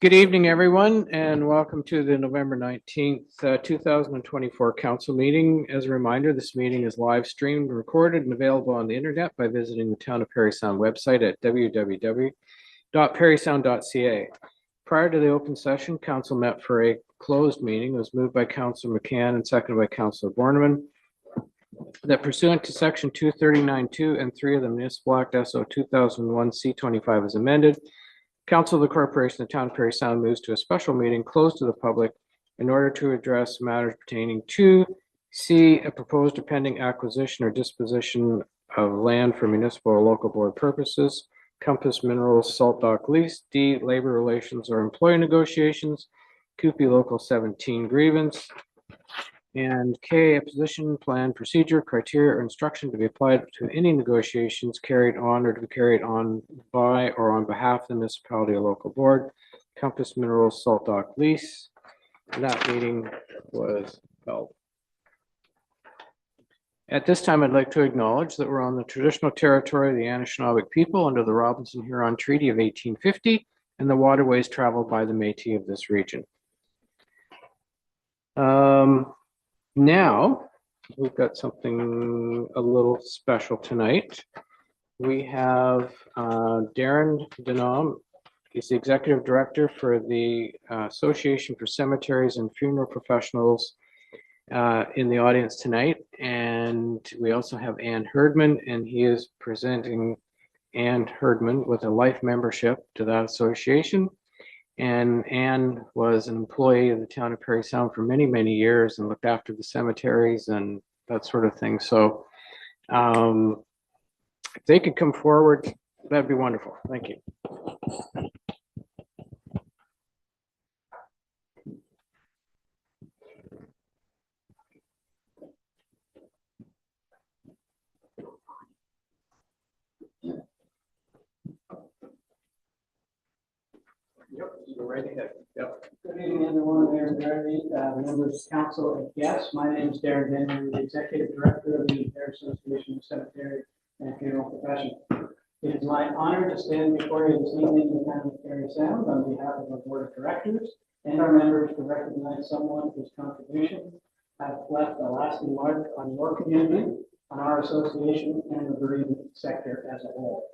Good evening, everyone, and welcome to the November 19th, 2024 council meeting. As a reminder, this meeting is live streamed, recorded, and available on the internet by visiting the Town of Parry Sound website at www.parrysound.ca. Prior to the open session, council met for a closed meeting. It was moved by Councilor McCann and seconded by Councilor Borneman that pursuant to section 239(2) and 3 of the Municipal Act SO 2001 C25 as amended, Council of the Corporation of the Town of Parry Sound moves to a special meeting closed to the public in order to address matters pertaining to C, a proposed or pending acquisition or disposition of land for municipal or local board purposes, Compass Minerals Salt Dock lease, D, labor relations or employee negotiations, Coopy Local 17 grievance, and K, a position, plan, procedure, criteria, or instruction to be applied to any negotiations carried on or to be carried on by or on behalf of the municipality or local board, Compass Minerals Salt Dock lease. That meeting was held. At this time, I'd like to acknowledge that we're on the traditional territory of the Anishinaabe people under the Robinson-Huron Treaty of 1850 and the waterways traveled by the Métis of this region. Now, we've got something a little special tonight. We have Darren Denom. He's the Executive Director for the Association for Cemeteries and Funeral Professionals in the audience tonight. And we also have Ann Herdman, and he is presenting Ann Herdman with a life membership to that association. And Ann was an employee of the Town of Parry Sound for many, many years and looked after the cemeteries and that sort of thing. So if they could come forward, that'd be wonderful. Thank you. Yep, you go right ahead. Yep. Good evening, everyone. Mayor Parry, members of council, and guests. My name is Darren Denver, the Executive Director of the Parry Association of Cemetery and Funeral Profession. It is my honor to stand before you this evening in the Town of Parry Sound on behalf of our Board of Directors and our members to recognize someone whose contributions have left a lasting mark on your community, on our association, and the bereavement sector as a whole.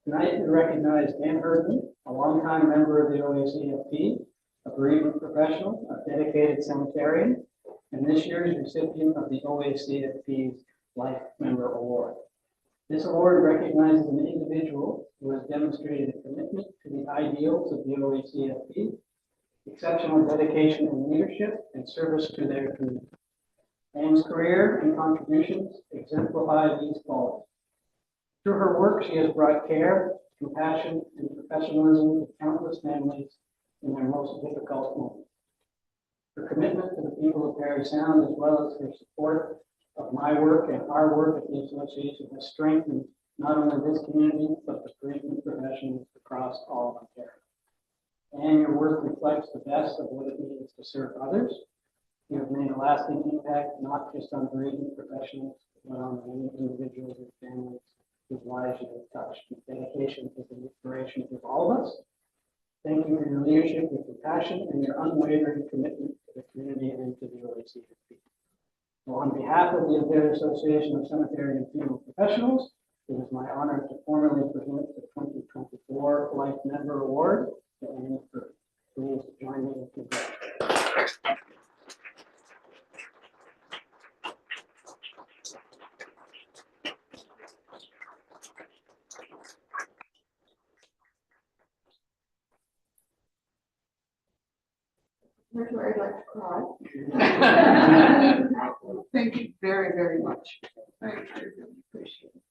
Tonight, we recognize Ann Herdman, a longtime member of the OACFP, a bereavement professional, a dedicated cemeterian, and this year's recipient of the OACFP's Life Member Award. This award recognizes an individual who has demonstrated a commitment to the ideals of the OACFP, exceptional dedication and leadership, and service to their community. Ann's career and contributions exemplify these qualities. Through her work, she has brought care, compassion, and professionalism to countless families in their most difficult moments. Her commitment to the people of Parry Sound, as well as her support of my work and our work at the association, has strengthened not only this community, but the bereavement professions across all of Ontario. And your work reflects the best of what it means to serve others. You have made a lasting impact, not just on bereavement professionals, but on many individuals and families whose lives you have touched. Your dedication is an inspiration to all of us. Thank you for your leadership, your compassion, and your unwavering commitment to the community and to the OACFP. So on behalf of the Ontario Association of Cemetery and Funeral Professionals, it is my honor to formally present the 2024 Life Member Award to Ann Herdman. Please join me in congratulations. Here's where I'd like to cry. Thank you very, very much. I really appreciate it.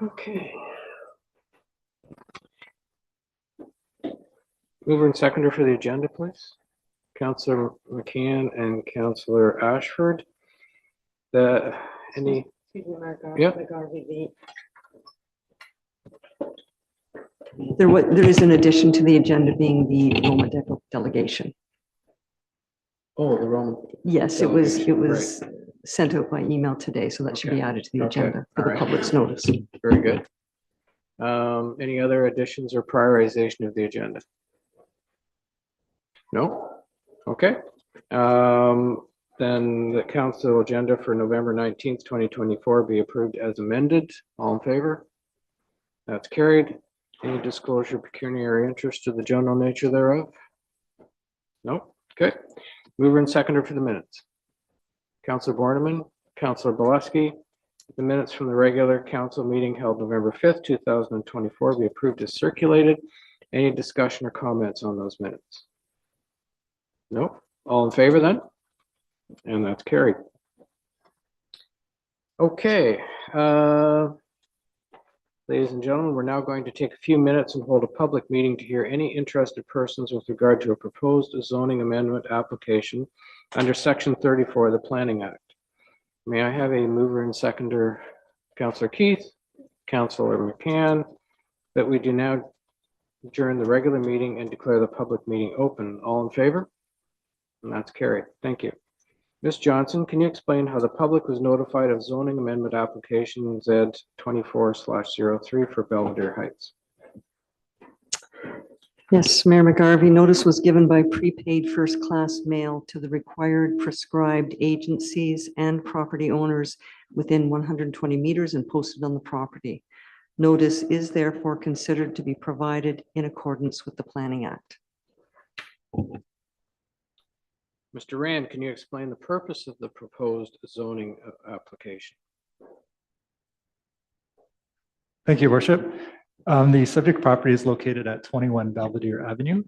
Okay. Mover and seconder for the agenda, please. Councillor McCann and Councillor Ashford. Any, Excuse me, Mark. Yeah. There is an addition to the agenda being the Roma delegation. oh, the Roman. Yes, it Delegation, was sent out by email today, so that should be Okay. added to the Okay. agenda for All the right. public's notice. Very good. Any other additions or prioritization of the agenda? No? Okay. Then the council agenda for November 19th, 2024 be approved as amended. All in favor? That's carried. Any disclosure pecuniary interest to the general nature thereof? No? Okay. Mover and seconder for the minutes. Councillor Borneman, Councillor Boleski. The minutes from the regular council meeting held November 5th, 2024 be approved as circulated. Any discussion or comments on those minutes? No? All in favor then? And that's carried. Okay. Ladies and gentlemen, we're now going to take a few minutes and hold a public meeting to hear any interested persons with regard to a proposed zoning amendment application under Section 34 of the Planning Act. May I have a mover and seconder, Councillor Keith, Councillor McCann, that we do now adjourn the regular meeting and declare the public meeting open. All in favor? And that's carried. Thank you. Ms. Johnson, can you explain how the public was notified of zoning amendment application Z 24/03 for Belvedere Heights? Yes, Mayor McGarvey, notice was given by prepaid first-class mail to the required prescribed agencies and property owners within 120 meters and posted on the property. Notice is therefore considered to be provided in accordance with the Planning Act. Mr. Rand, can you explain the purpose of the proposed zoning application? Thank you, Worship. The subject property is located at 21 Belvedere Avenue.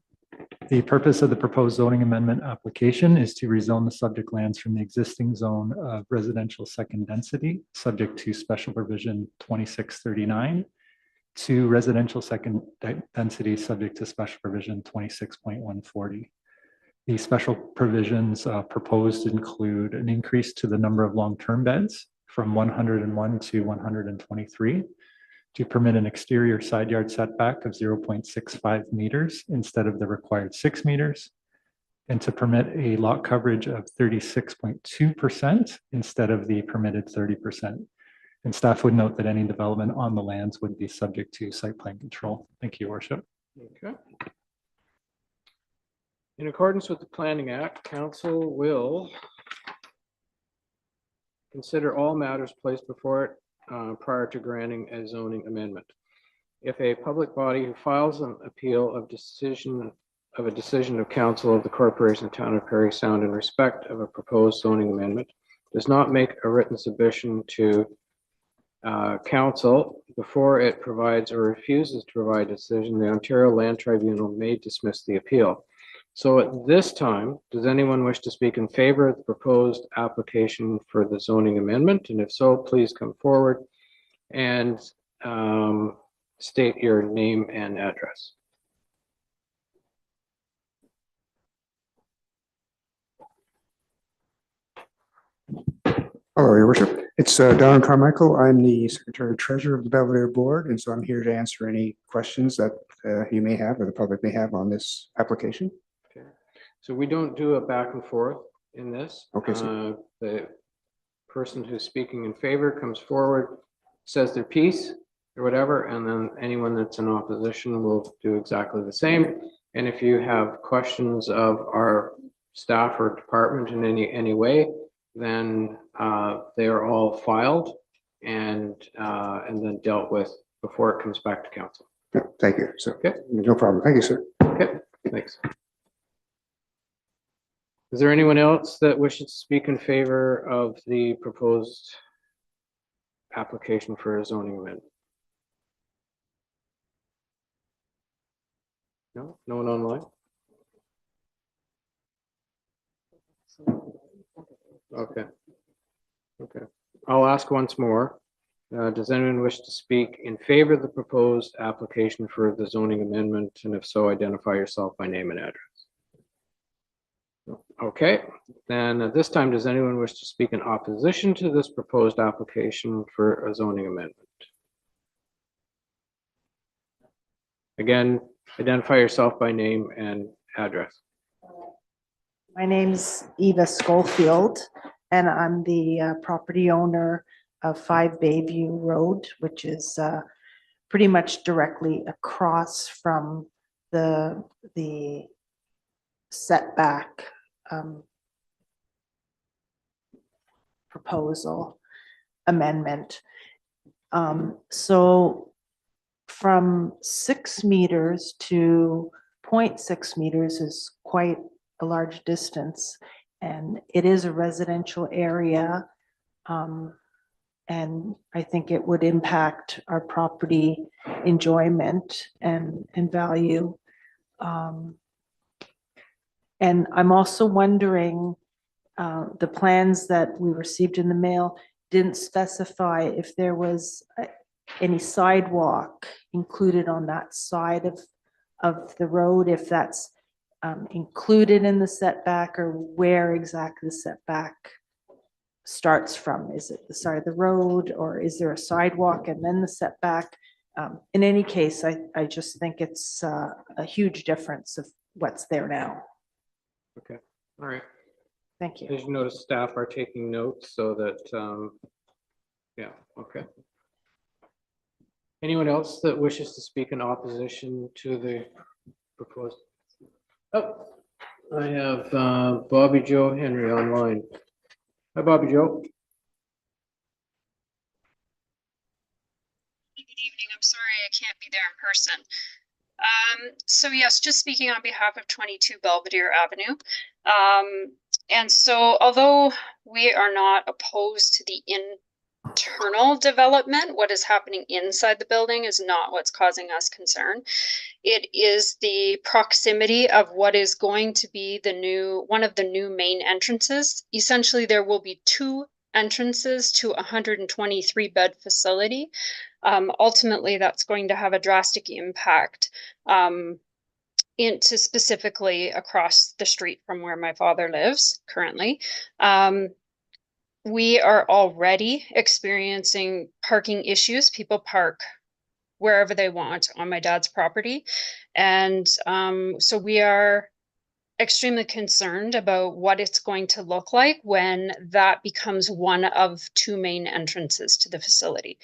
The purpose of the proposed zoning amendment application is to rezone the subject lands from the existing zone of residential second density, subject to special provision 2639, to residential second density, subject to special provision 26.140. The special provisions proposed include an increase to the number of long-term beds from 101 to 123, to permit an exterior side yard setback of 0.65 meters instead of the required 6 meters, and to permit a lot coverage of 36.2% instead of the permitted 30%. And staff would note that any development on the lands would be subject to site plan control. Thank you, Worship. Okay. In accordance with the Planning Act, council will consider all matters placed before it prior to granting a zoning amendment. If a public body who files an appeal of a decision of council of the corporation town of Parry Sound in respect of a proposed zoning amendment does not make a written submission to council before it provides or refuses to provide a decision, the Ontario Land Tribunal may dismiss the appeal. So at this time, does anyone wish to speak in favor of the proposed application for the zoning amendment? And if so, please come forward and state your name and address. Hello, Your Worship. It's Don Carmichael. I'm the Secretary Treasurer of the Belvedere Board, and so I'm here to answer any questions that you may have or the public may have on this application. Okay. So we don't do a back and forth in this. Okay, sir. The person who's speaking in favor comes forward, says their piece or whatever, and then anyone that's in opposition will do exactly the same. And if you have questions of our staff or department in any way, then they are all filed and then dealt with before it comes back to council. Yeah, thank you. So, Okay. no problem. Thank you, sir. Okay, thanks. Is there anyone else that wishes to speak in favor of the proposed application for a zoning amendment? No, no one online? Okay. Okay. I'll ask once more. Does anyone wish to speak in favor of the proposed application for the zoning amendment? And if so, identify yourself by name and address. Okay, then at this time, does anyone wish to speak in opposition to this proposed application for a zoning amendment? Again, identify yourself by name and address. My name's Eva Schofield, and I'm the property owner of 5 Bayview Road, which is pretty much directly across from the setback proposal amendment. So from 6 meters to 0.6 meters is quite a large distance, and it is a residential area. And I think it would impact our property enjoyment and value. And I'm also wondering, the plans that we received in the mail didn't specify if there was any sidewalk included on that side of the road, if that's included in the setback, or where exactly the setback starts from. Is it the side of the road, or is there a sidewalk and then the setback? In any case, I just think it's a huge difference of what's there now. Okay, all right. Thank you. As you notice, staff are taking notes so that, yeah, okay. Anyone else that wishes to speak in opposition to the proposed? Oh, I have Bobby Joe Henry online. Hi, Bobby Joe. Good evening. I'm sorry I can't be there in person. So yes, just speaking on behalf of 22 Belvedere Avenue. And so although we are not opposed to the internal development, what is happening inside the building is not what's causing us concern. It is the proximity of what is going to be one of the new main entrances. Essentially, there will be 2 entrances to a 123-bed facility. Ultimately, that's going to have a drastic impact into specifically across the street from where my father lives currently. We are already experiencing parking issues. People park wherever they want on my dad's property. And so we are extremely concerned about what it's going to look like when that becomes one of 2 main entrances to the facility.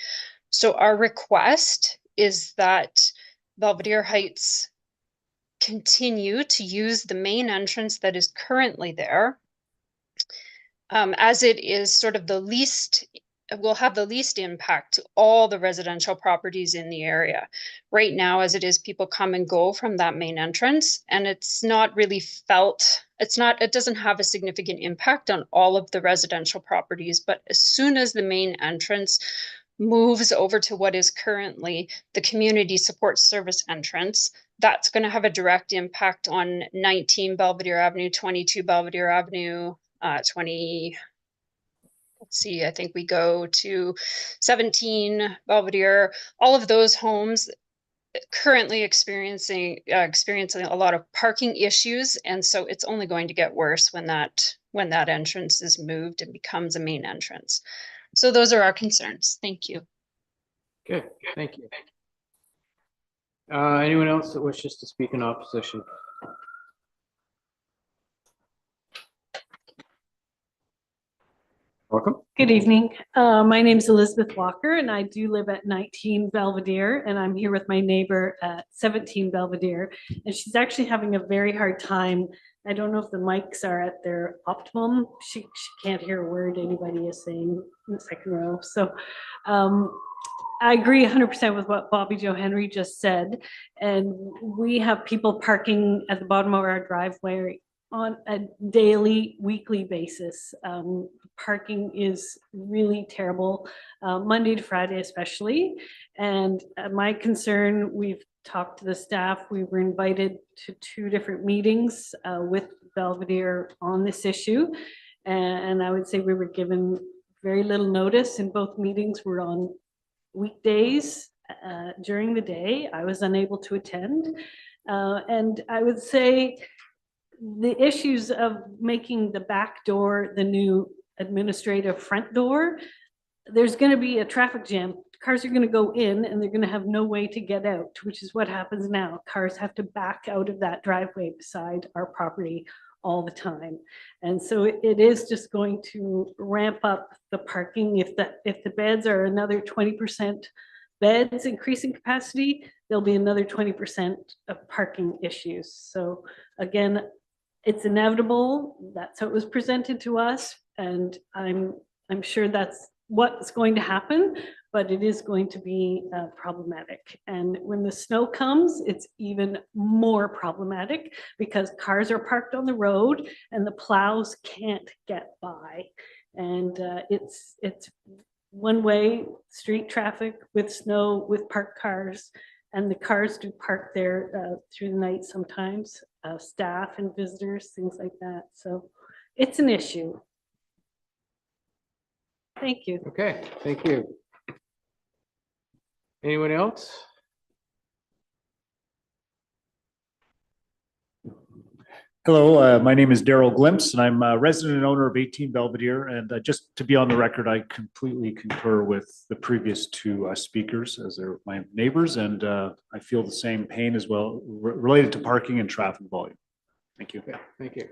So our request is that Belvedere Heights continue to use the main entrance that is currently there, as it is sort of the least, will have the least impact to all the residential properties in the area. Right now, as it is, people come and go from that main entrance, and it's not really felt, it doesn't have a significant impact on all of the residential properties. But as soon as the main entrance moves over to what is currently the community support service entrance, that's going to have a direct impact on 19 Belvedere Avenue, 22 Belvedere Avenue, 20, let's see, I think we go to 17 Belvedere, all of those homes currently experiencing a lot of parking issues. And so it's only going to get worse when that entrance is moved and becomes a main entrance. So those are our concerns. Thank you. Okay, thank you. Anyone else that wishes to speak in opposition? Welcome. Good evening. My name is Elizabeth Walker, and I do live at 19 Belvedere, and I'm here with my neighbor at 17 Belvedere, and she's actually having a very hard time. I don't know if the mics are at their optimum. She can't hear a word anybody is saying in the second row. So I agree 100% with what Bobby Joe Henry just said, and we have people parking at the bottom of our driveway on a daily, weekly basis. Parking is really terrible, Monday to Friday especially. And my concern, we've talked to the staff, we were invited to 2 different meetings with Belvedere on this issue. And I would say we were given very little notice, and both meetings were on weekdays during the day, I was unable to attend. And I would say the issues of making the back door the new administrative front door, there's going to be a traffic jam. Cars are going to go in and they're going to have no way to get out, which is what happens now. Cars have to back out of that driveway beside our property all the time. And so it is just going to ramp up the parking. If the beds are another 20% beds increasing capacity, there'll be another 20% of parking issues. So again, it's inevitable. That's how it was presented to us. And I'm sure that's what's going to happen, but it is going to be problematic. And when the snow comes, it's even more problematic because cars are parked on the road and the plows can't get by. And it's one-way street traffic with snow, with parked cars, and the cars do park there through the night sometimes, staff and visitors, things like that. So it's an issue. Thank you. Okay, thank you. Anyone else? Hello, my name is Daryl Glimpse, and I'm a resident and owner of 18 Belvedere. And just to be on the record, I completely concur with the previous two speakers, as they're my neighbors, and I feel the same pain as well related to parking and traffic volume. Thank you. Okay, thank you.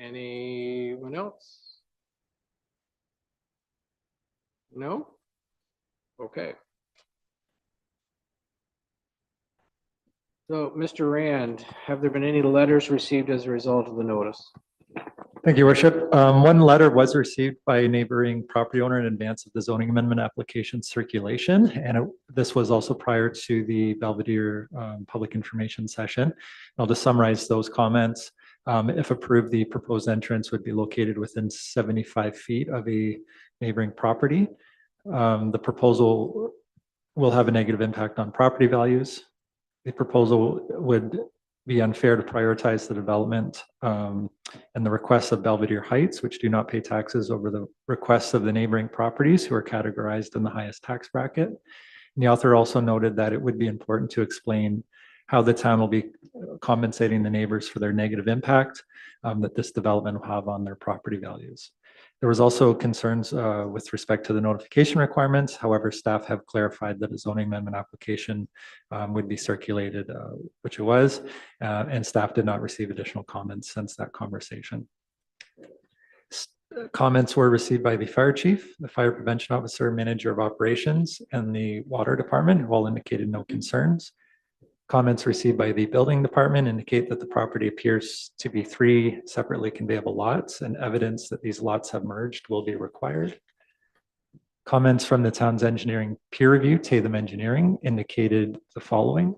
Anyone else? No? Okay. So, Mr. Rand, have there been any letters received as a result of the notice? Thank you, Worship. One letter was received by a neighboring property owner in advance of the zoning amendment application circulation, and this was also prior to the Belvedere public information session. I'll just summarize those comments. If approved, the proposed entrance would be located within 75 feet of a neighboring property. The proposal will have a negative impact on property values. The proposal would be unfair to prioritize the development and the requests of Belvedere Heights, which do not pay taxes, over the requests of the neighboring properties who are categorized in the highest tax bracket. And the author also noted that it would be important to explain how the town will be compensating the neighbors for their negative impact that this development will have on their property values. There was also concerns with respect to the notification requirements. However, staff have clarified that a zoning amendment application would be circulated, which it was, and staff did not receive additional comments since that conversation. Comments were received by the fire chief, the fire prevention officer, manager of operations, and the water department, who all indicated no concerns. Comments received by the building department indicate that the property appears to be 3 separately conveyable lots, and evidence that these lots have merged will be required. Comments from the town's engineering peer review, Tatham Engineering, indicated the following: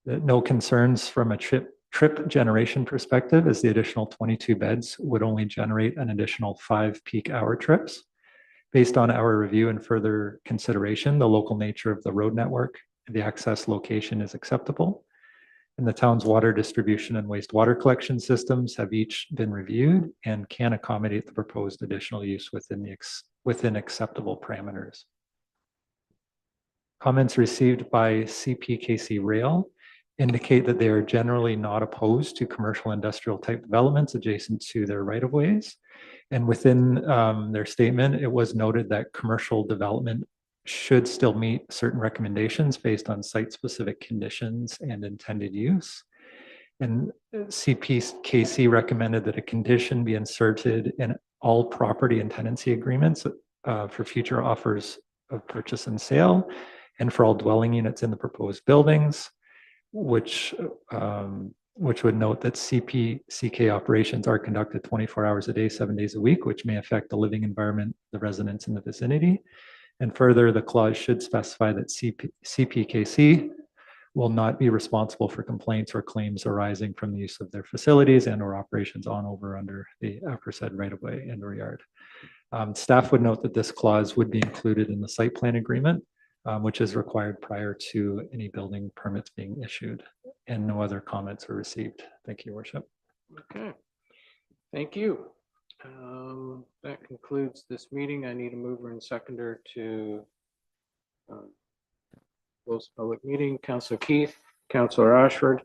that no concerns from a trip generation perspective, as the additional 22 beds would only generate an additional 5 peak hour trips. Based on our review and further consideration, the local nature of the road network, the access location is acceptable, and the town's water distribution and wastewater collection systems have each been reviewed and can accommodate the proposed additional use within acceptable parameters. Comments received by CPKC Rail indicate that they are generally not opposed to commercial industrial type developments adjacent to their right-of-ways. And within their statement, it was noted that commercial development should still meet certain recommendations based on site-specific conditions and intended use. And CPKC recommended that a condition be inserted in all property and tenancy agreements for future offers of purchase and sale, and for all dwelling units in the proposed buildings, which would note that CK operations are conducted 24 hours a day, 7 days a week, which may affect the living environment, the residents in the vicinity. And further, the clause should specify that CPKC will not be responsible for complaints or claims arising from the use of their facilities and or operations on, over, under the aforesaid right-of-way and or yard. Staff would note that this clause would be included in the site plan agreement, which is required prior to any building permits being issued, and no other comments were received. Thank you, Your Worship. Okay, thank you. That concludes this meeting. I need a mover and seconder to close the public meeting. Councillor Keith, Councillor Ashford.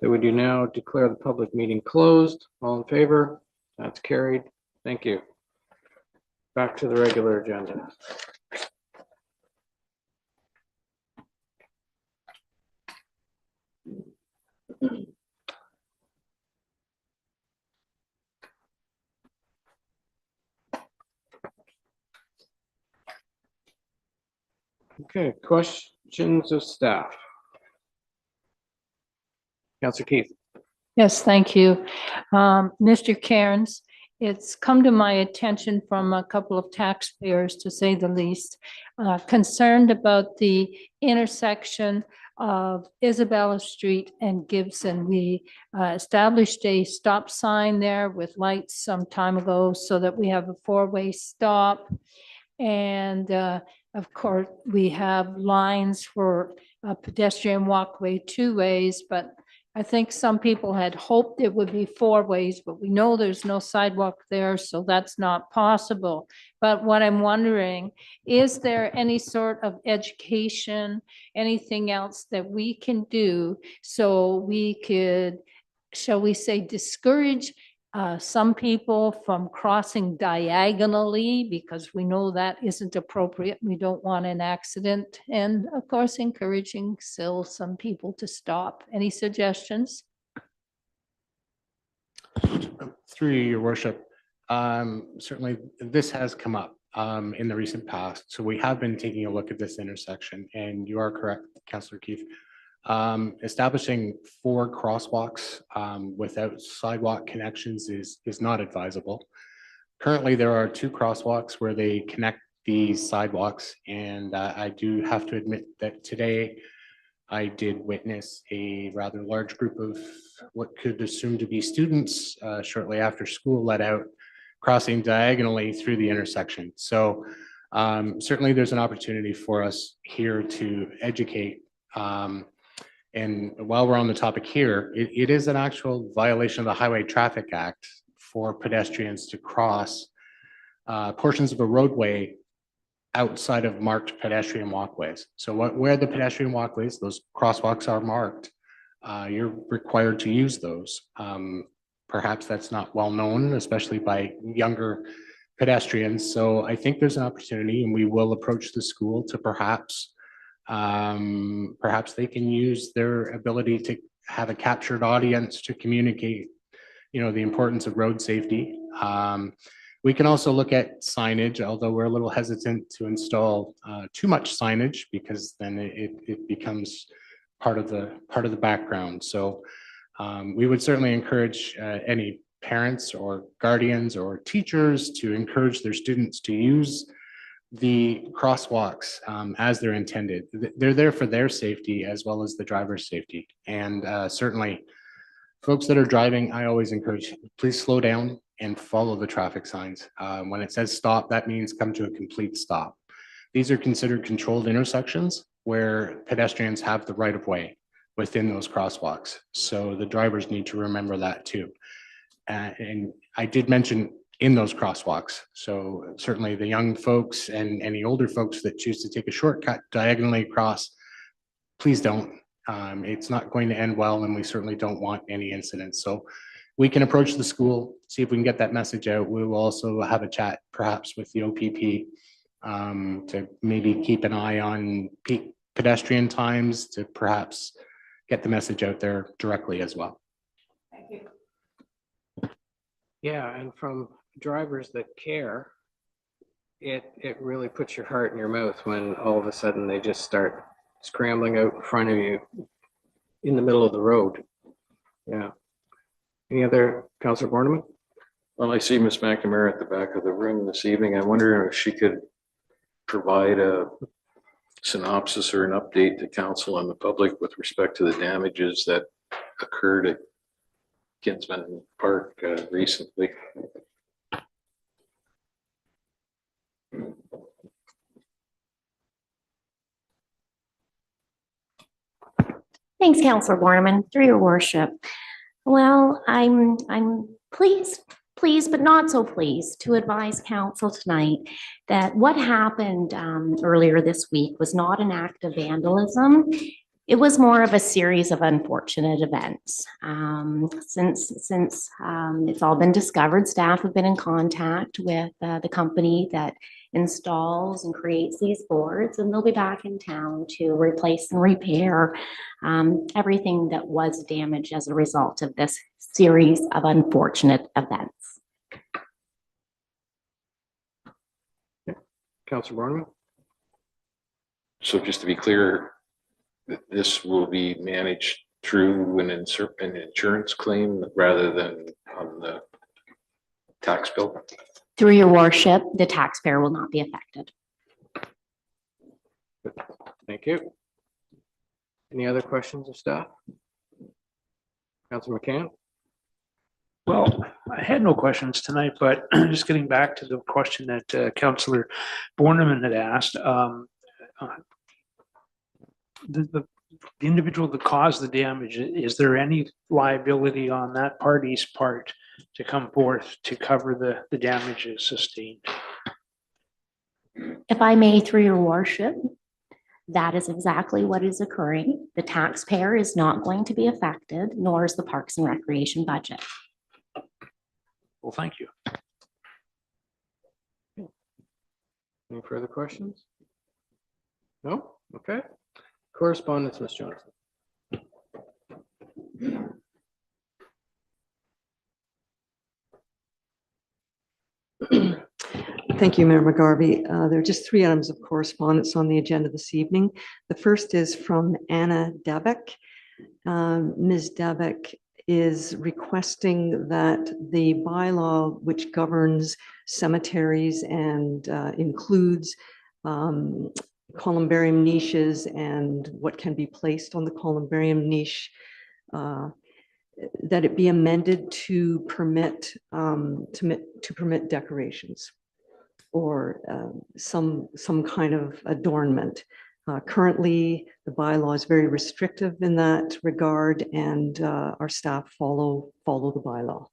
That we do now declare the public meeting closed. All in favor? That's carried. Thank you. Back to the regular agenda. Okay, questions of staff. Councillor Keith. Yes, thank you. Mr. Cairns, it's come to my attention from a couple of taxpayers, to say the least, concerned about the intersection of Isabella Street and Gibson. We established a stop sign there with lights some time ago so that we have a four-way stop. And of course, we have lines for a pedestrian walkway 2 ways, but I think some people had hoped it would be 4 ways, but we know there's no sidewalk there, so that's not possible. But what I'm wondering, is there any sort of education, anything else that we can do so we could, shall we say, discourage some people from crossing diagonally, because we know that isn't appropriate. We don't want an accident. And of course, encouraging still some people to stop. Any suggestions? Through your worship, certainly this has come up in the recent past. So we have been taking a look at this intersection, and you are correct, Councillor Keith. Establishing 4 crosswalks without sidewalk connections is not advisable. Currently, there are 2 crosswalks where they connect the sidewalks, and I do have to admit that today I did witness a rather large group of what could assume to be students shortly after school let out, crossing diagonally through the intersection. So certainly there's an opportunity for us here to educate. And while we're on the topic here, it is an actual violation of the Highway Traffic Act for pedestrians to cross portions of a roadway outside of marked pedestrian walkways. So where the pedestrian walkways, those crosswalks are marked, you're required to use those. Perhaps that's not well known, especially by younger pedestrians. So I think there's an opportunity, and we will approach the school to perhaps they can use their ability to have a captured audience to communicate, the importance of road safety. We can also look at signage, although we're a little hesitant to install too much signage, because then it becomes part of the background. So we would certainly encourage any parents or guardians or teachers to encourage their students to use the crosswalks as they're intended. They're there for their safety as well as the driver's safety. And certainly folks that are driving, I always encourage, please slow down and follow the traffic signs. When it says stop, that means come to a complete stop. These are considered controlled intersections where pedestrians have the right of way within those crosswalks. So the drivers need to remember that too. And I did mention in those crosswalks. So certainly the young folks and any older folks that choose to take a shortcut diagonally across, please don't. It's not going to end well, and we certainly don't want any incidents. So we can approach the school, see if we can get that message out. We will also have a chat perhaps with the OPP to maybe keep an eye on peak pedestrian times to perhaps get the message out there directly as well. Thank you. Yeah, and from drivers that care, it really puts your heart in your mouth when all of a sudden they just start scrambling out in front of you in the middle of the road. Yeah. Any other, Councillor Borneman? Well, I see Miss McNamara at the back of the room this evening. I wonder if she could provide a synopsis or an update to council and the public with respect to the damages that occurred at Kinsman Park recently. Thanks, Councillor Borneman, through your worship. Well, I'm pleased pleased but not so pleased to advise council tonight that what happened earlier this week was not an act of vandalism. It was more of a series of unfortunate events. Since it's all been discovered, staff have been in contact with the company that installs and creates these boards, and they'll be back in town to replace and repair everything that was damaged as a result of this series of unfortunate events. Councilor Borneman? So just to be clear, this will be managed through an insurance claim rather than on the tax bill? Through your worship, the taxpayer will not be affected. Thank you. Any other questions of staff? Councilor McCann? Well, I had no questions tonight, but just getting back to the question that Councillor Borneman had asked. The individual that caused the damage, is there any liability on that party's part to come forth to cover the damages sustained? If I may, through your worship, that is exactly what is occurring. The taxpayer is not going to be affected, nor is the Parks and Recreation budget. Well, thank you. Any further questions? No? Okay. Correspondence, Ms. Johnson. Thank you, Mayor McGarvey. There are just 3 items of correspondence on the agenda this evening. The first is from Anna Dabek. Ms. Dabek is requesting that the bylaw which governs cemeteries and includes columbarium niches and what can be placed on the columbarium niche, that it be amended to permit decorations or some kind of adornment. Currently, the bylaw is very restrictive in that regard, and our staff follow the bylaw.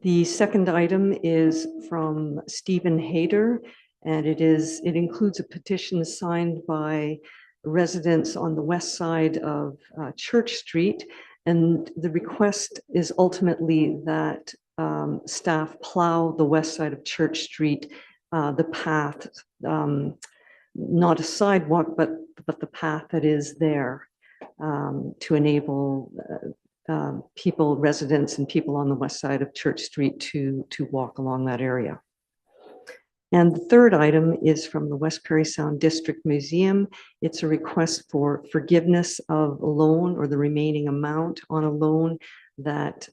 The second item is from Stephen Hayter, and it includes a petition signed by residents on the west side of Church Street, and the request is ultimately that staff plow the west side of Church Street, the path, not a sidewalk, but the path that is there to enable residents and people on the west side of Church Street to walk along that area. And the third item is from the West Parry Sound District Museum. It's a request for forgiveness of a loan or the remaining amount on a loan that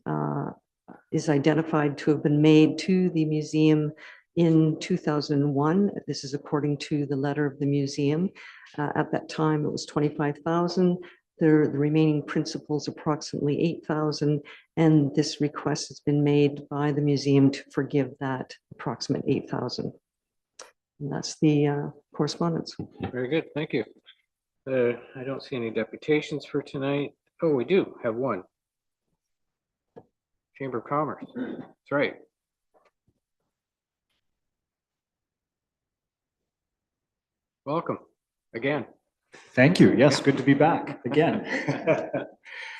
is identified to have been made to the museum in 2001. This is according to the letter of the museum. At that time, it was $25,000. The remaining principal is approximately $8,000, and this request has been made by the museum to forgive that approximate $8,000. And that's the correspondence. Very good. Thank you. I don't see any deputations for tonight. Oh, we do have one. Chamber of Commerce. That's right. Welcome again. Thank you. Yes, good to be back again.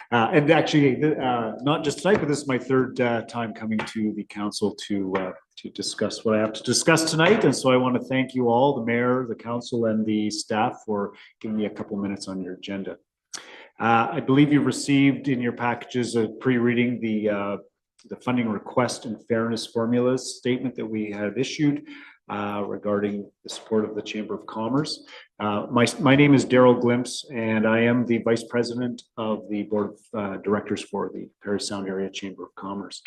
And actually, not just tonight, but this is my third time coming to the council to discuss what I have to discuss tonight. And so I want to thank you all, the mayor, the council, and the staff for giving me a couple minutes on your agenda. I believe you received in your packages a pre-reading the funding request and fairness formulas statement that we have issued regarding the support of the Chamber of Commerce. My name is Daryl Glimpse, and I am the Vice President of the Board of Directors for the Parry Sound Area Chamber of Commerce.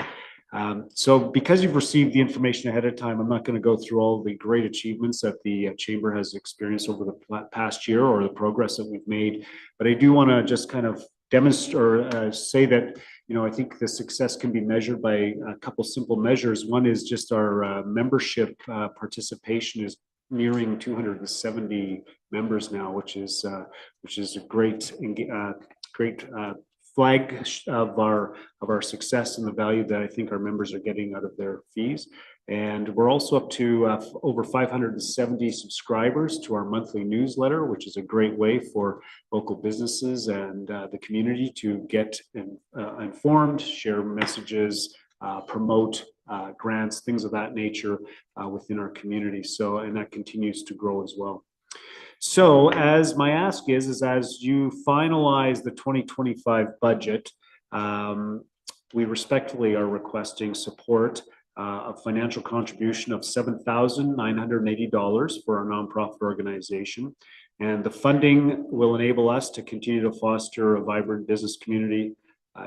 So because you've received the information ahead of time, I'm not going to go through all the great achievements that the Chamber has experienced over the past year or the progress that we've made, but I do want to just kind of demonstrate or say that, you know, I think the success can be measured by a couple simple measures. One is just our membership participation is nearing 270 members now, which is a great flag of our success and the value that I think our members are getting out of their fees. And we're also up to over 570 subscribers to our monthly newsletter, which is a great way for local businesses and the community to get informed, share messages, promote grants, things of that nature within our community. So, and that continues to grow as well. So as my ask is as you finalize the 2025 budget, we respectfully are requesting support a financial contribution of $7,980 for our nonprofit organization. And the funding will enable us to continue to foster a vibrant business community,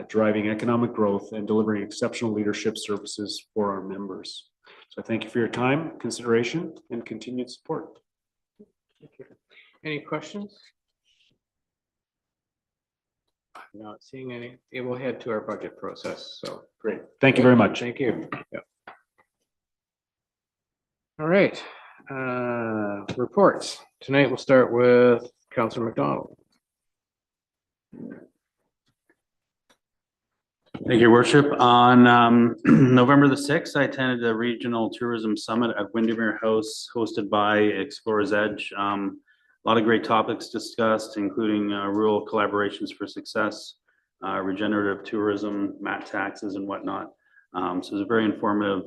driving economic growth and delivering exceptional leadership services for our members. So I thank you for your time, consideration, and continued support. Thank you. Any questions? I'm not seeing any. It will head to our budget process. So great. Thank you very much. Thank you. Yeah. All right. Reports. Tonight we'll start with Councillor McDonald. Thank you, Worship. On November the 6th, I attended the Regional Tourism Summit at Windermere House hosted by Explorers Edge. A lot of great topics discussed, including rural collaborations for success, regenerative tourism, mat taxes and whatnot. So it was a very informative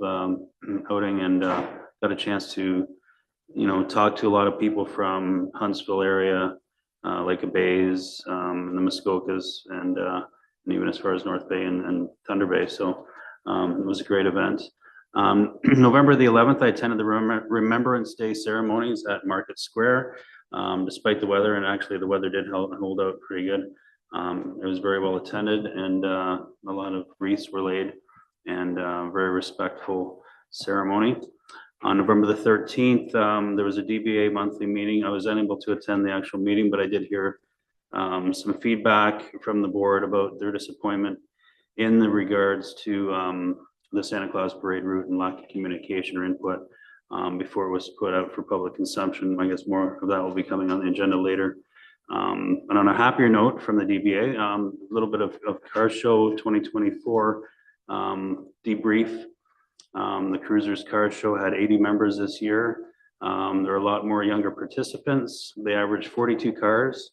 outing, and got a chance to, talk to a lot of people from Huntsville area, Lake of Bays, the Muskokas, and even as far as North Bay and Thunder Bay. So it was a great event. November the 11th, I attended the Remembrance Day ceremonies at Market Square. Despite the weather, and actually the weather did hold out pretty good. It was very well attended, and a lot of wreaths were laid, and very respectful ceremony. On November the 13th, there was a DBA monthly meeting. I was unable to attend the actual meeting, but I did hear some feedback from the board about their disappointment in the regards to the Santa Claus parade route and lack of communication or input before it was put out for public consumption. I guess more of that will be coming on the agenda later. And on a happier note from the DBA, a little bit of car show 2024 debrief. The Cruisers Car Show had 80 members this year. There are a lot more younger participants. They averaged 42 cars,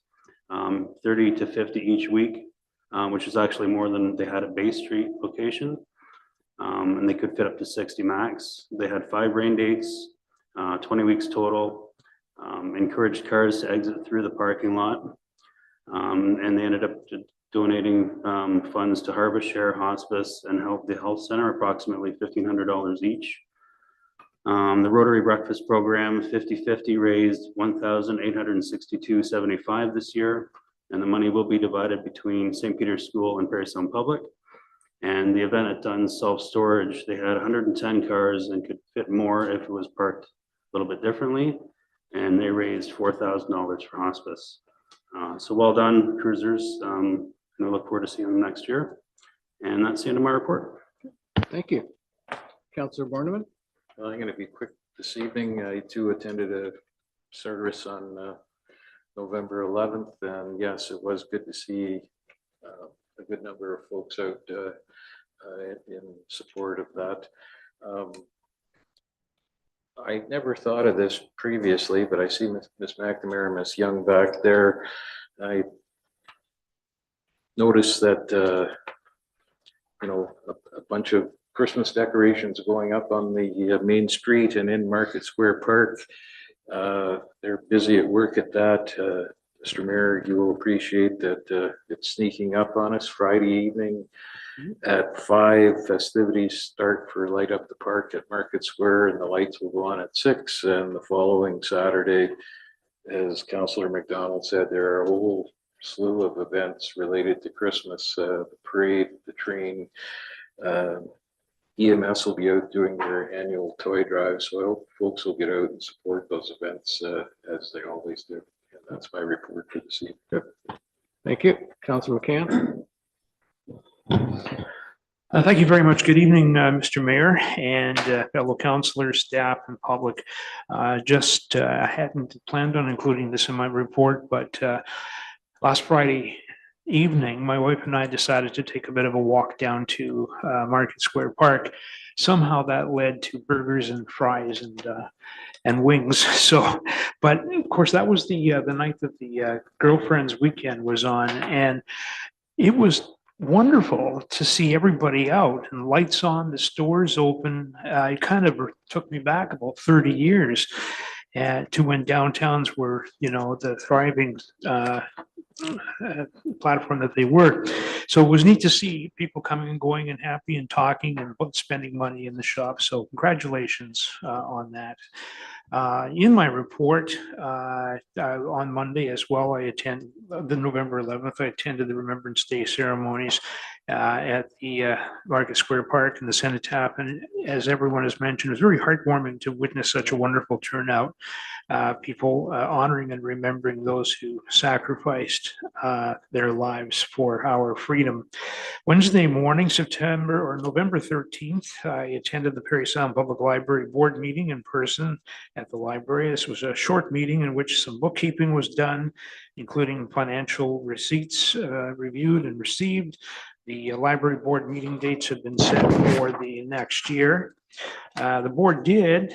30 to 50 each week, which is actually more than they had at Bay Street location. And they could fit up to 60 max. They had 5 rain dates, 20 weeks total, encouraged cars to exit through the parking lot. And they ended up donating funds to Harvest Share, Hospice, and the Health Center, approximately $1,500 each. The Rotary Breakfast Program 50/50 raised $1,862.75 this year, and the money will be divided between St. Peter's School and Parry Sound Public. And the event at Dunn's Self-Storage, they had 110 cars and could fit more if it was parked a little bit differently, and they raised $4,000 for hospice. So well done, Cruisers. And I look forward to seeing them next year. And that's the end of my report. Thank you. Councillor Borneman. Well, I'm going to be quick this evening. I too attended a service on November 11th, and yes, it was good to see a good number of folks out in support of that. I never thought of this previously, but I see Ms. McNamara and Ms. Young back there. I noticed that a bunch of Christmas decorations going up on the main street and in Market Square Park. They're busy at work at that. Mr. Mayor, you will appreciate that it's sneaking up on us. Friday evening at 5, festivities start for Light Up the Park at Market Square, and the lights will go on at 6. And the following Saturday, as Councillor McDonald said, there are a whole slew of events related to Christmas, the parade, the train. EMS will be out doing their annual toy drive, so I hope folks will get out and support those events as they always do. And that's my report for this evening. Good. Thank you. Councillor McCann. Thank you very much. Good evening, Mr. Mayor and fellow councillors, staff, and public. I hadn't planned on including this in my report, but last Friday, evening, my wife and I decided to take a bit of a walk down to Market Square Park. Somehow that led to burgers and fries and wings. So, but of course, that was the night that the girlfriend's weekend was on, and it was wonderful to see everybody out and lights on, the stores open. It kind of took me back about 30 years to when downtowns were, the thriving platform that they were. So it was neat to see people coming and going and happy and talking and spending money in the shop. So congratulations on that. In my report, on Monday as well, I attend the November 11th. I attended the Remembrance Day ceremonies at the Market Square Park in the Cenotaph. And as everyone has mentioned, it was very heartwarming to witness such a wonderful turnout. People honoring and remembering those who sacrificed their lives for our freedom. Wednesday morning, November 13th, I attended the Parry Sound Public Library Board meeting in person at the library. This was a short meeting in which some bookkeeping was done, including financial receipts reviewed and received. The library board meeting dates have been set for the next year. The board did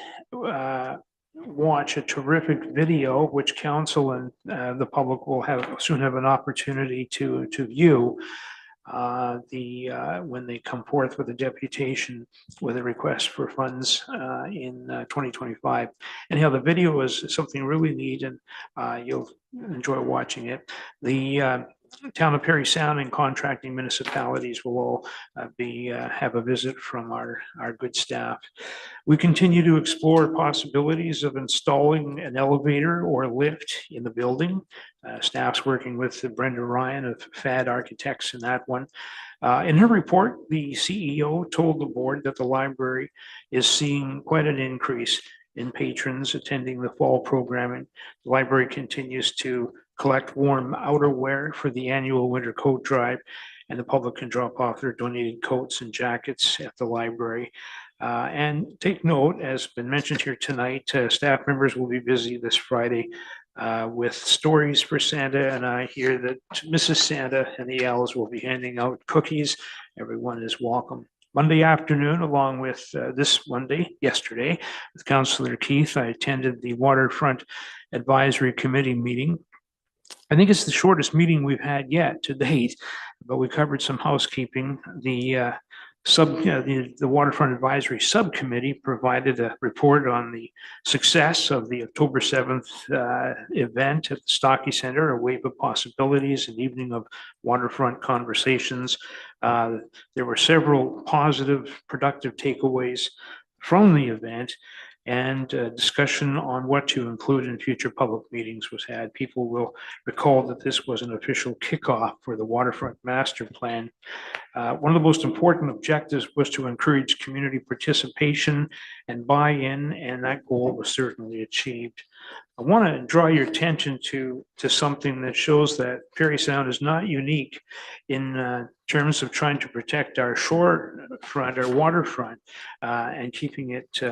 watch a terrific video, which council and the public will soon have an opportunity to view when they come forth with a deputation with a request for funds in 2025. Anyhow, the video is something really neat, and you'll enjoy watching it. The Town of Parry Sound and contracting municipalities will all have a visit from our good staff. We continue to explore possibilities of installing an elevator or lift in the building. Staff's working with Brenda Ryan of FAD Architects in that one. In her report, the CEO told the board that the library is seeing quite an increase in patrons attending the fall programming. The library continues to collect warm outerwear for the annual winter coat drive, and the public can drop off their donated coats and jackets at the library. And take note, as been mentioned here tonight, staff members will be busy this Friday with stories for Santa, and I hear that Mrs. Santa and the elves will be handing out cookies. Everyone is welcome. Monday afternoon, along with yesterday, with Councillor Keith, I attended the Waterfront Advisory Committee meeting. I think it's the shortest meeting we've had yet to date, but we covered some housekeeping. The Waterfront Advisory Subcommittee provided a report on the success of the October 7th event at the Stocky Center, a wave of possibilities, an evening of waterfront conversations. There were several positive, productive takeaways from the event, and discussion on what to include in future public meetings was had. People will recall that this was an official kickoff for the Waterfront Master Plan. One of the most important objectives was to encourage community participation and buy-in, and that goal was certainly achieved. I want to draw your attention to something that shows that Parry Sound is not unique in terms of trying to protect our shorefront, our waterfront, and keeping it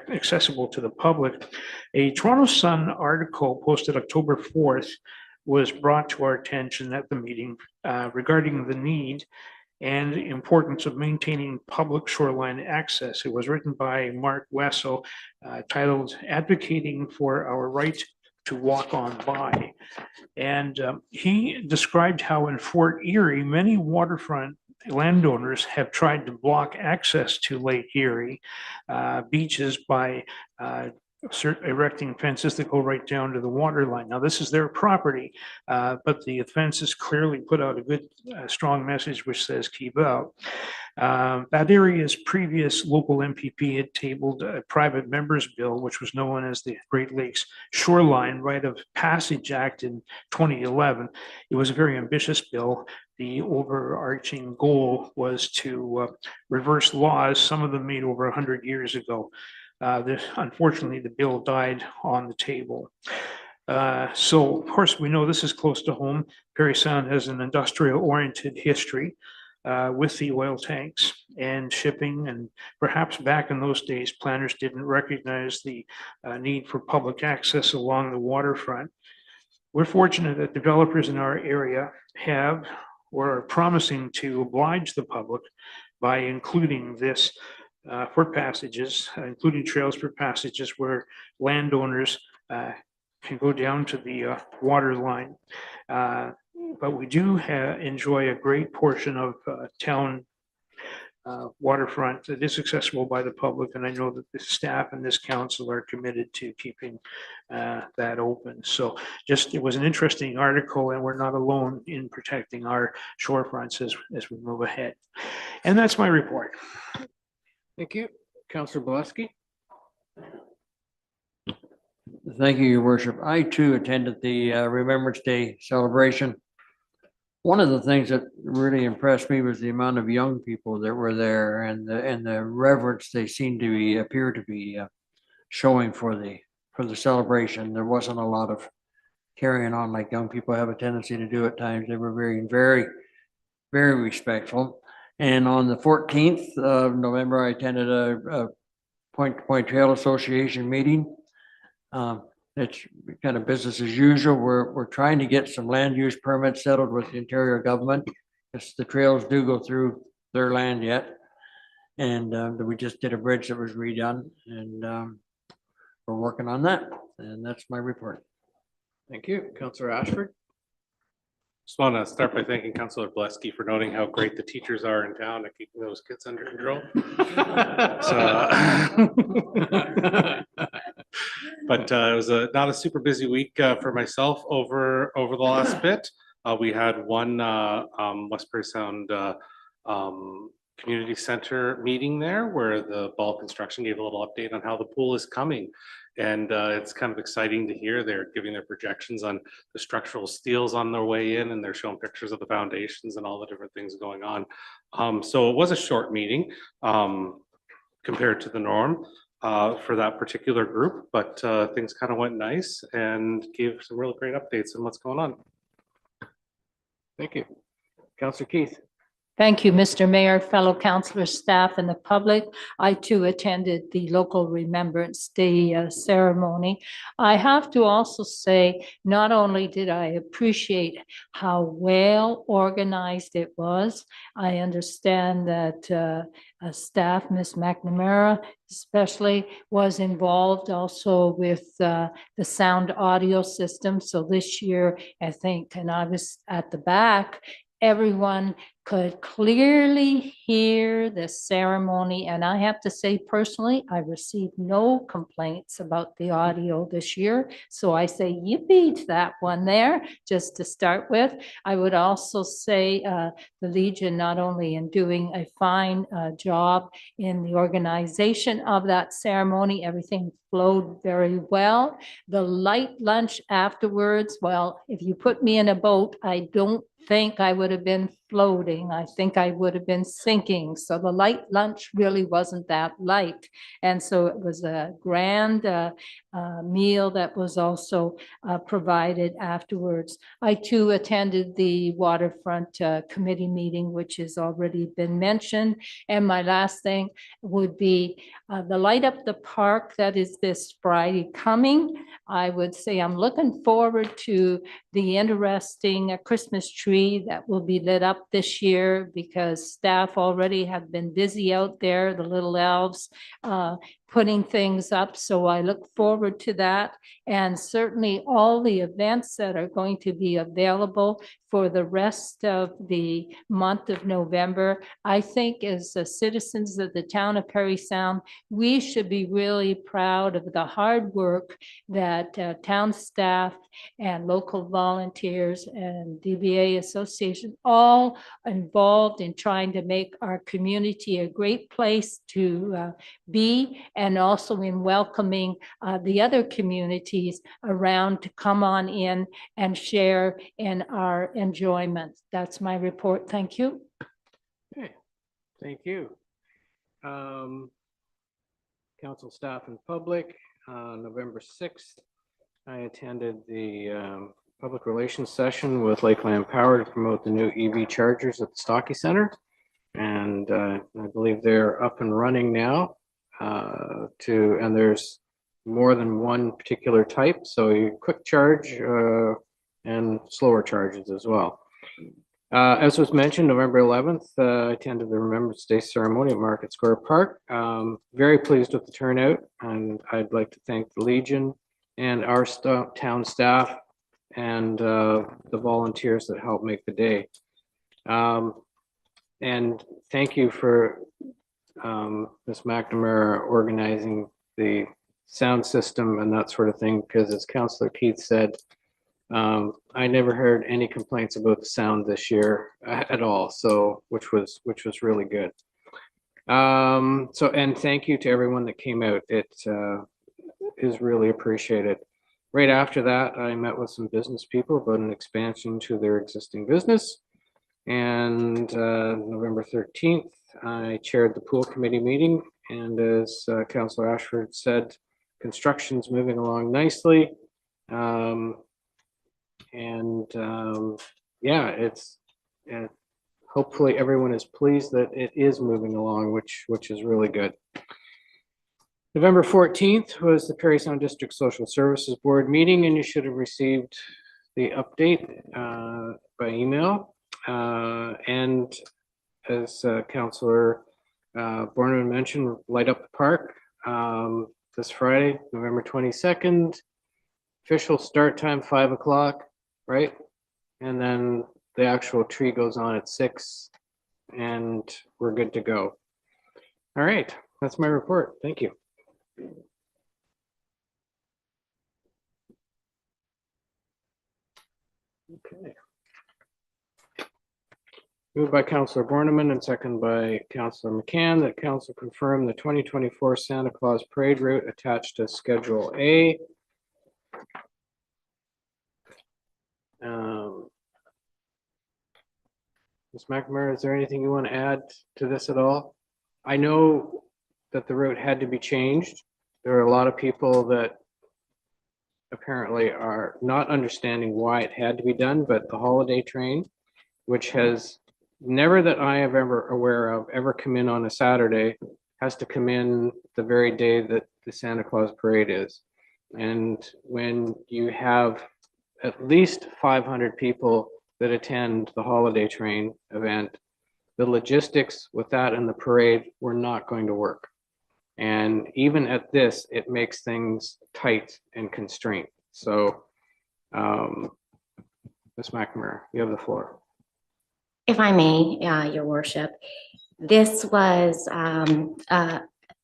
accessible to the public. A Toronto Sun article posted October 4th was brought to our attention at the meeting regarding the need and importance of maintaining public shoreline access. It was written by Mark Wessel, titled "Advocating for Our Right to Walk on By." And he described how in Fort Erie, many waterfront landowners have tried to block access to Lake Erie beaches by erecting fences that go right down to the water line. Now, this is their property, but the fences clearly put out a good, strong message which says keep out. That area's previous local MPP had tabled a private members bill, which was known as the Great Lakes Shoreline Right of Passage Act in 2011. It was a very ambitious bill. The overarching goal was to reverse laws, some of them made over 100 years ago. Unfortunately, the bill died on the table. So, of course, we know this is close to home. Parry Sound has an industrial-oriented history with the oil tanks and shipping, and perhaps back in those days, planners didn't recognize the need for public access along the waterfront. We're fortunate that developers in our area have or are promising to oblige the public by including this for passages, including trails for passages where landowners can go down to the water line. But we do enjoy a great portion of town waterfront that is accessible by the public, and I know that the staff and this council are committed to keeping that open. So just, it was an interesting article, and we're not alone in protecting our shorefronts as we move ahead. And that's my report. Thank you. Councillor Bolesky. Thank you, Your Worship. I too attended the Remembrance Day celebration. One of the things that really impressed me was the amount of young people that were there, and the reverence they seemed to appear to be showing for the celebration. There wasn't a lot of carrying on like young people have a tendency to do at times. They were very respectful. And on the 14th of November, I attended a Point Trail Association meeting. It's kind of business as usual. We're trying to get some land use permits settled with the interior government, because the trails do go through their land yet. And we just did a bridge that was redone, and we're working on that. And that's my report. Thank you. Councillor Ashford. Just want to start by thanking Councillor Bolesky for noting how great the teachers are in town at keeping those kids under control. But it was not a super busy week for myself over the last bit. We had one West Parry Sound Community Center meeting there, where the Ball Construction gave a little update on how the pool is coming. And it's kind of exciting to hear they're giving their projections on the structural steels on their way in, and they're showing pictures of the foundations and all the different things going on. So it was a short meeting compared to the norm for that particular group, but things kind of went nice and gave some really great updates on what's going on. Thank you. Councillor Keith. Thank you, Mr. Mayor, fellow councillors, staff, and the public. I too attended the local Remembrance Day ceremony. I have to also say, not only did I appreciate how well organized it was, I understand that staff, Ms. McNamara especially, was involved also with the sound audio system. So this year, I think, and I was at the back, everyone could clearly hear the ceremony. And I have to say personally, I received no complaints about the audio this year. So I say yippee to that one there, just to start with. I would also say the Legion, not only in doing a fine job in the organization of that ceremony, everything flowed very well. The light lunch afterwards, well, if you put me in a boat, I don't think I would have been floating. I think I would have been sinking. So the light lunch really wasn't that light. And so it was a grand meal that was also provided afterwards. I too attended the waterfront committee meeting, which has already been mentioned. And my last thing would be the Light Up the Park that is this Friday coming. I would say I'm looking forward to the interesting Christmas tree that will be lit up this year, because staff already have been busy out there, the little elves, putting things up. So I look forward to that. And certainly all the events that are going to be available for the rest of the month of November. I think as citizens of the town of Parry Sound, we should be really proud of the hard work that town staff and local volunteers and DBA Association, all involved in trying to make our community a great place to be, and also in welcoming the other communities around to come on in and share in our enjoyment. That's my report. Thank you. Okay, thank you. Council staff and public, November 6th, I attended the public relations session with Lakeland Power to promote the new EV chargers at the Stocky Center. And I believe they're up and running now. And there's more than one particular type. So you quick charge and slower charges as well. As was mentioned, November 11th, I attended the Remembrance Day ceremony at Market Square Park. Very pleased with the turnout, and I'd like to thank the Legion and our town staff and the volunteers that helped make the day. And thank you for Ms. McNamara organizing the sound system and that sort of thing, because as Councillor Keith said, I never heard any complaints about the sound this year at all, so which was really good. And thank you to everyone that came out. It is really appreciated. Right after that, I met with some business people about an expansion to their existing business. And November 13th, I chaired the pool committee meeting. And as Councillor Ashford said, construction's moving along nicely. Yeah, it's hopefully everyone is pleased that it is moving along, which is really good. November 14th was the Parry Sound District Social Services Board meeting, and you should have received the update by email. And as Councillor Borneman mentioned, light up the park this Friday, November 22nd. Official start time 5 o'clock, right? And then the actual tree goes on at 6, and we're good to go. All right, that's my report. Thank you. Okay. Moved by Councillor Borneman and second by Councillor McCann that council confirm the 2024 Santa Claus Parade route attached to Schedule A. Ms. McNamara, is there anything you want to add to this at all? I know that the route had to be changed. There are a lot of people that apparently are not understanding why it had to be done, but the holiday train, which has never that I have ever aware of ever come in on a Saturday, has to come in the very day that the Santa Claus Parade is. And when you have at least 500 people that attend the holiday train event, the logistics with that and the parade were not going to work. And even at this, it makes things tight and constrained. So, Ms. McNamara, you have the floor. If I may, Your Worship, this was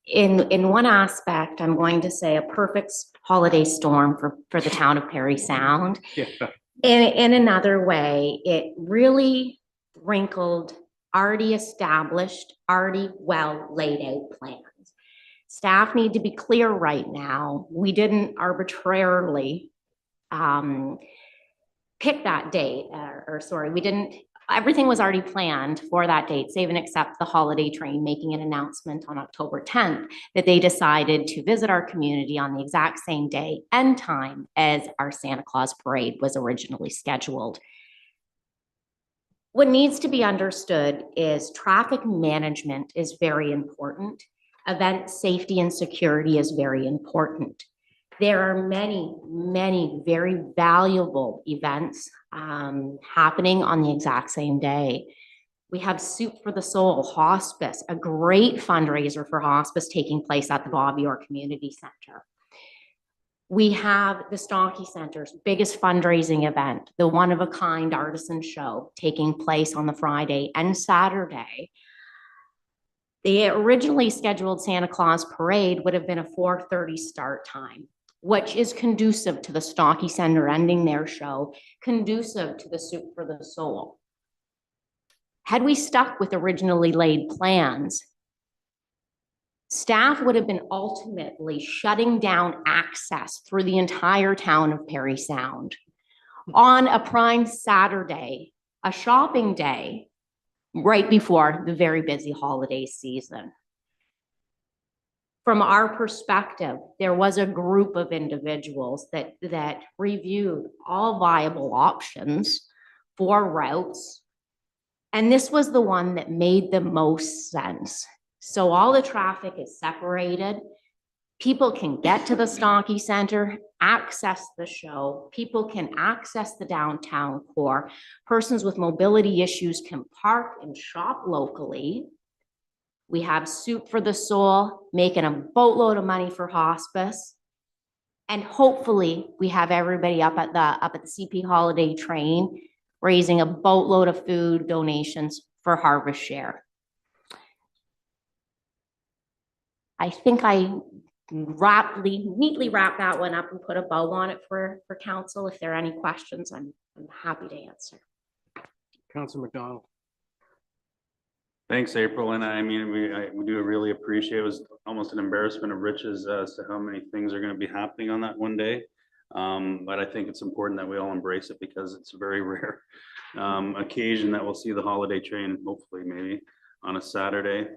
in one aspect, I'm going to say a perfect holiday storm for the town of Parry Sound. Yeah. In another way, it really wrinkled already established, already well laid out plans. Staff need to be clear right now. We didn't arbitrarily pick that date, we didn't, everything was already planned for that date, save and except the holiday train making an announcement on October 10th that they decided to visit our community on the exact same day and time as our Santa Claus parade was originally scheduled. What needs to be understood is traffic management is very important. Event safety and security is very important. There are many, many very valuable events happening on the exact same day. We have Soup for the Soul, hospice, a great fundraiser for hospice taking place at the Bobby Orr Community Center. We have the Stonky Center's biggest fundraising event, the one-of-a-kind artisan show taking place on the Friday and Saturday. The originally scheduled Santa Claus parade would have been a 4:30 start time, which is conducive to the Stonky Center ending their show, conducive to the Soup for the Soul. Had we stuck with originally laid plans, staff would have been ultimately shutting down access through the entire town of Parry Sound on a prime Saturday, a shopping day, right before the very busy holiday season. From our perspective, there was a group of individuals that reviewed all viable options for routes, and this was the one that made the most sense. So all the traffic is separated. People can get to the Stonkey Center, access the show. People can access the downtown core. Persons with mobility issues can park and shop locally. We have Soup for the Soul, making a boatload of money for hospice. And hopefully we have everybody up at the CP Holiday Train, raising a boatload of food donations for Harvest Share. I think I neatly wrap that one up and put a bow on it for council. If there are any questions, I'm happy to answer. Councilor McDonald. Thanks, April. And I mean, we do really appreciate, it was almost an embarrassment of riches as to how many things are going to be happening on that one day. But I think it's important that we all embrace it because it's a very rare occasion that we'll see the holiday train, hopefully maybe on a Saturday.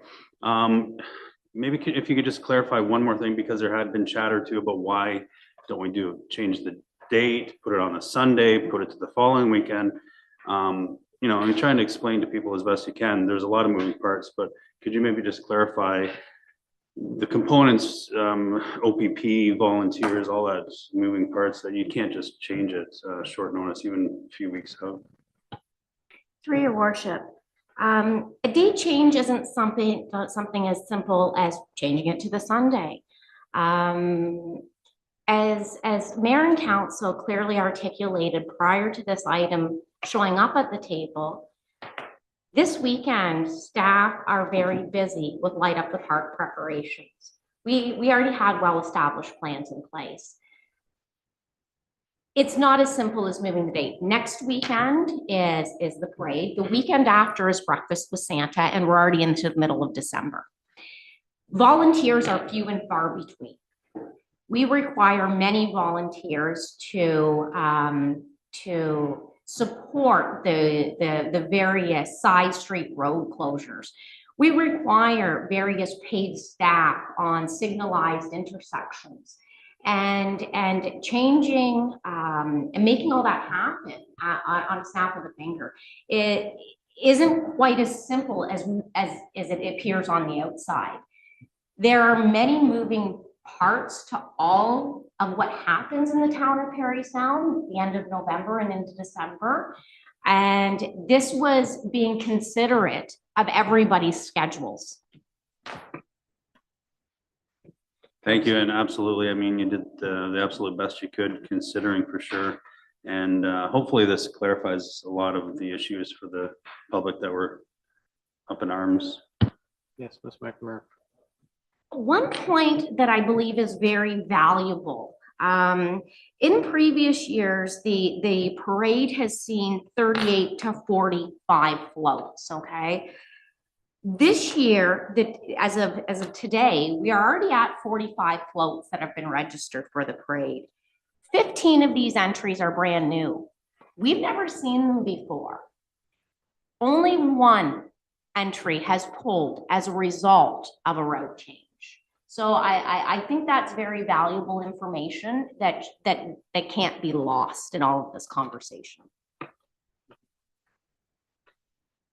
Maybe if you could just clarify one more thing, because there had been chatter too about why don't we change the date, put it on a Sunday, put it to the following weekend. You know, I'm trying to explain to people as best you can. There's a lot of moving parts, but could you maybe just clarify the components, OPP, volunteers, all that moving parts that you can't just change it short notice, even a few weeks out? Through your worship, a date change isn't something as simple as changing it to the Sunday. As mayor and council clearly articulated prior to this item showing up at the table, this weekend staff are very busy with Light Up the Park preparations. We already had well-established plans in place. It's not as simple as moving the date. Next weekend is the parade. The weekend after is Breakfast with Santa, and we're already into the middle of December. Volunteers are few and far between. We require many volunteers to support the various side street road closures. We require various paid staff on signalized intersections. And changing and making all that happen on a snap of a finger, it isn't quite as simple as it appears on the outside. There are many moving parts to all of what happens in the town of Parry Sound at the end of November and into December. And this was being considerate of everybody's schedules. Thank you. And absolutely, I mean, you did the absolute best you could, considering for sure. And hopefully this clarifies a lot of the issues for the public that were up in arms. Yes, Ms. McNamara. One point that I believe is very valuable. In previous years, the parade has seen 38 to 45 floats, okay? This year, as of today, we are already at 45 floats that have been registered for the parade. 15 of these entries are brand new. We've never seen them before. Only one entry has pulled as a result of a route change. So I think that's very valuable information that can't be lost in all of this conversation.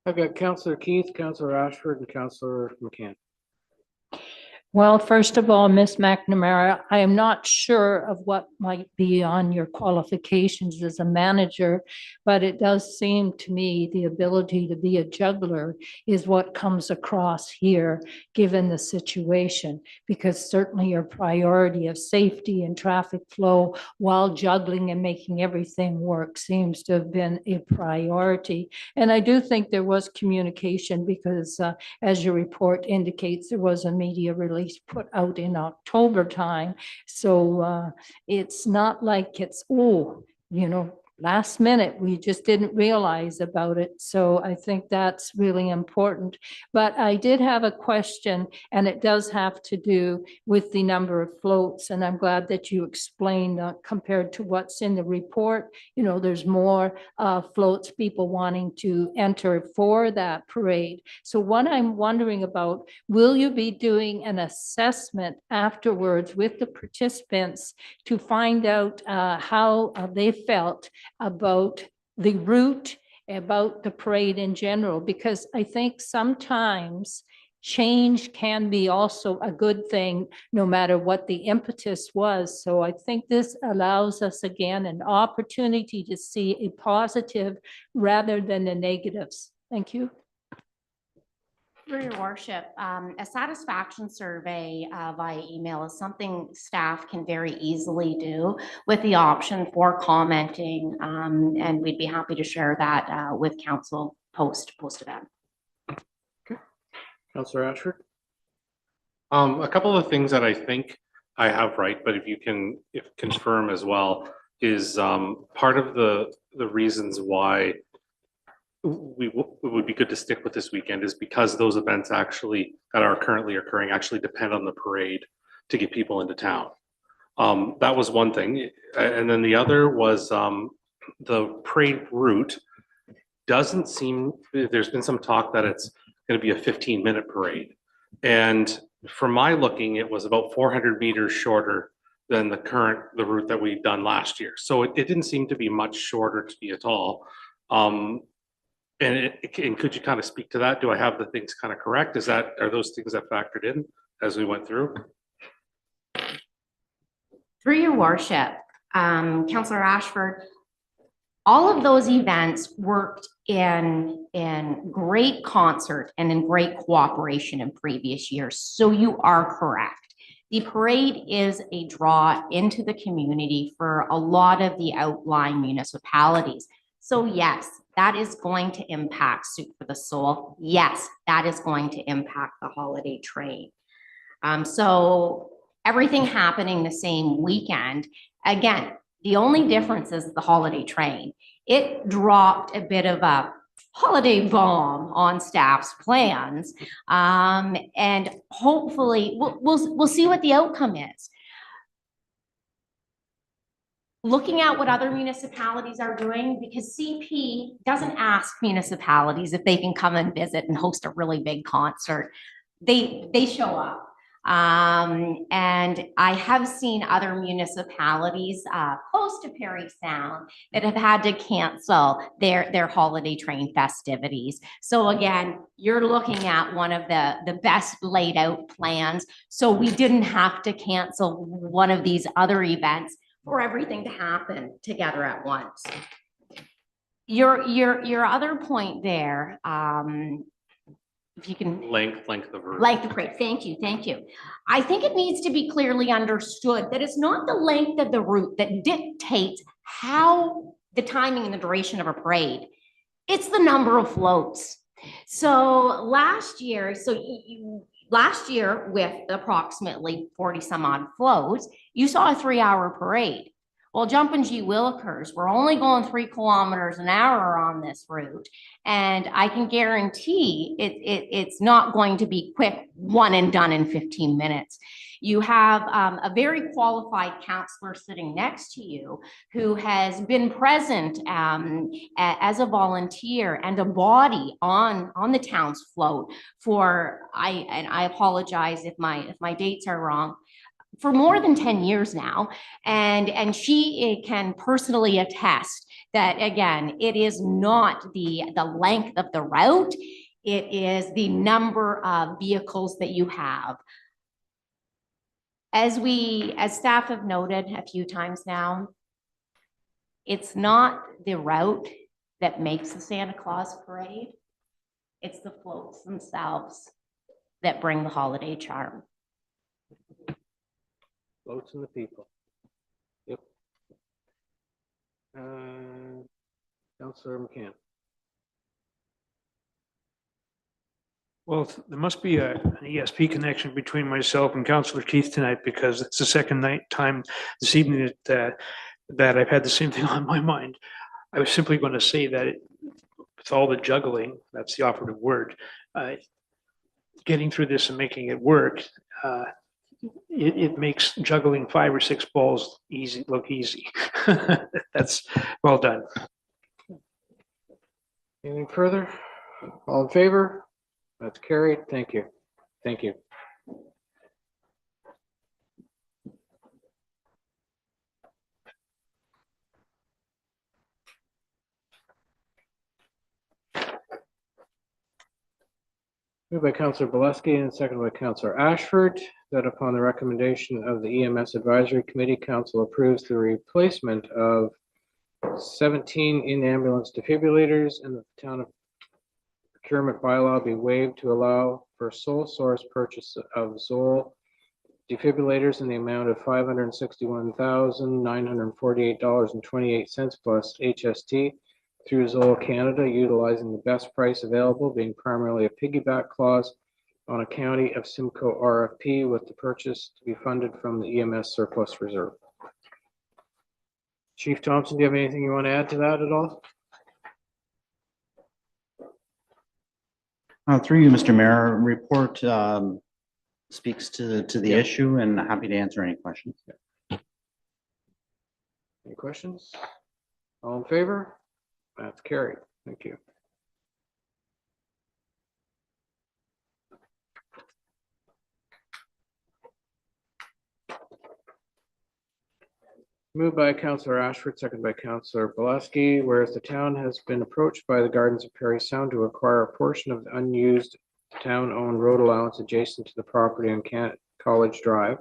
I've got Councillor Keith, Councillor Ashford, and Councillor McCann. Well, first of all, Ms. McNamara, I am not sure of what might be on your qualifications as a manager, but it does seem to me the ability to be a juggler is what comes across here, given the situation, because certainly your priority of safety and traffic flow while juggling and making everything work seems to have been a priority. And I do think there was communication because as your report indicates, there was a media release put out in October time. So it's not like it's, oh, you know, last minute, we just didn't realize about it. So I think that's really important. But I did have a question, and it does have to do with the number of floats. And I'm glad that you explained compared to what's in the report, you know, there's more floats, people wanting to enter for that parade. So what I'm wondering about, will you be doing an assessment afterwards with the participants to find out how they felt about the route, about the parade in general? Because I think sometimes change can be also a good thing, no matter what the impetus was. So I think this allows us again an opportunity to see a positive rather than the negatives. Thank you. Through your worship, a satisfaction survey via email is something staff can very easily do with the option for commenting, and we'd be happy to share that with council post event. Councillor Ashford? A couple of things that I think I have right, but if you can confirm as well, is part of the reasons why it would be good to stick with this weekend is because those events actually that are currently occurring actually depend on the parade to get people into town. That was one thing. And then the other was the parade route doesn't seem, there's been some talk that it's going to be a 15-minute parade. And from my looking, it was about 400 meters shorter than the route that we've done last year. So it didn't seem to be much shorter to me at all. And could you kind of speak to that? Do I have the things kind of correct? Are those things that factored in as we went through? Through your worship, Councillor Ashford, all of those events worked in great concert and in great cooperation in previous years. So you are correct. The parade is a draw into the community for a lot of the outlying municipalities. So yes, that is going to impact Soup for the Soul. Yes, that is going to impact the holiday train. So everything happening the same weekend. Again, the only difference is the holiday train. It dropped a bit of a holiday bomb on staff's plans. And hopefully we'll see what the outcome is. Looking at what other municipalities are doing, because CP doesn't ask municipalities if they can come and visit and host a really big concert. They show up. And I have seen other municipalities close to Parry Sound that have had to cancel their holiday train festivities. So again, you're looking at one of the best laid out plans. So we didn't have to cancel one of these other events for everything to happen together at once. Your other point there, if you can length of route. Length of parade. Thank you. I think it needs to be clearly understood that it's not the length of the route that dictates how the timing and the duration of a parade. It's the number of floats. So last year with approximately 40 some odd floats, you saw a 3-hour parade. Well, Jumpin' G Willikers, we're only going 3 kilometers an hour on this route. And I can guarantee it's not going to be quick, one and done in 15 minutes. You have a very qualified counselor sitting next to you who has been present as a volunteer and a body on the town's float for, and I apologize if my dates are wrong, for more than 10 years now. And she can personally attest that, again, it is not the length of the route, it is the number of vehicles that you have. As staff have noted a few times now, it's not the route that makes the Santa Claus parade, it's the floats themselves that bring the holiday charm. Votes in the people. Yep. Councillor McCann. Well, there must be an ESP connection between myself and Councillor Keith tonight, because it's the second time this evening that I've had the same thing on my mind. I was simply going to say that with all the juggling, that's the operative word, getting through this and making it work, it makes juggling 5 or 6 balls look easy. That's well done. Anything further? All in favor? That's carried. Thank you. Thank you. Moved by Counselor Bolesky and seconded by Counselor Ashford, that upon the recommendation of the EMS Advisory Committee, council approves the replacement of 17 in-ambulance defibrillators and the town of procurement bylaw be waived to allow for sole source purchase of Zoll defibrillators in the amount of $561,948.28 plus HST through Zoll Canada, utilizing the best price available, being primarily a piggyback clause on a County of Simcoe RFP, with the purchase to be funded from the EMS surplus reserve. Chief Thompson, do you have anything you want to add to that at all? Through you, Mr. Mayor, report speaks to the Yeah. issue, and happy to answer any questions. Any questions? All in favor? That's carried. Thank you. Moved by Councillor Ashford, second by Councillor Bolesky, whereas the town has been approached by the Gardens of Parry Sound to acquire a portion of the unused town-owned road allowance adjacent to the property on College Drive.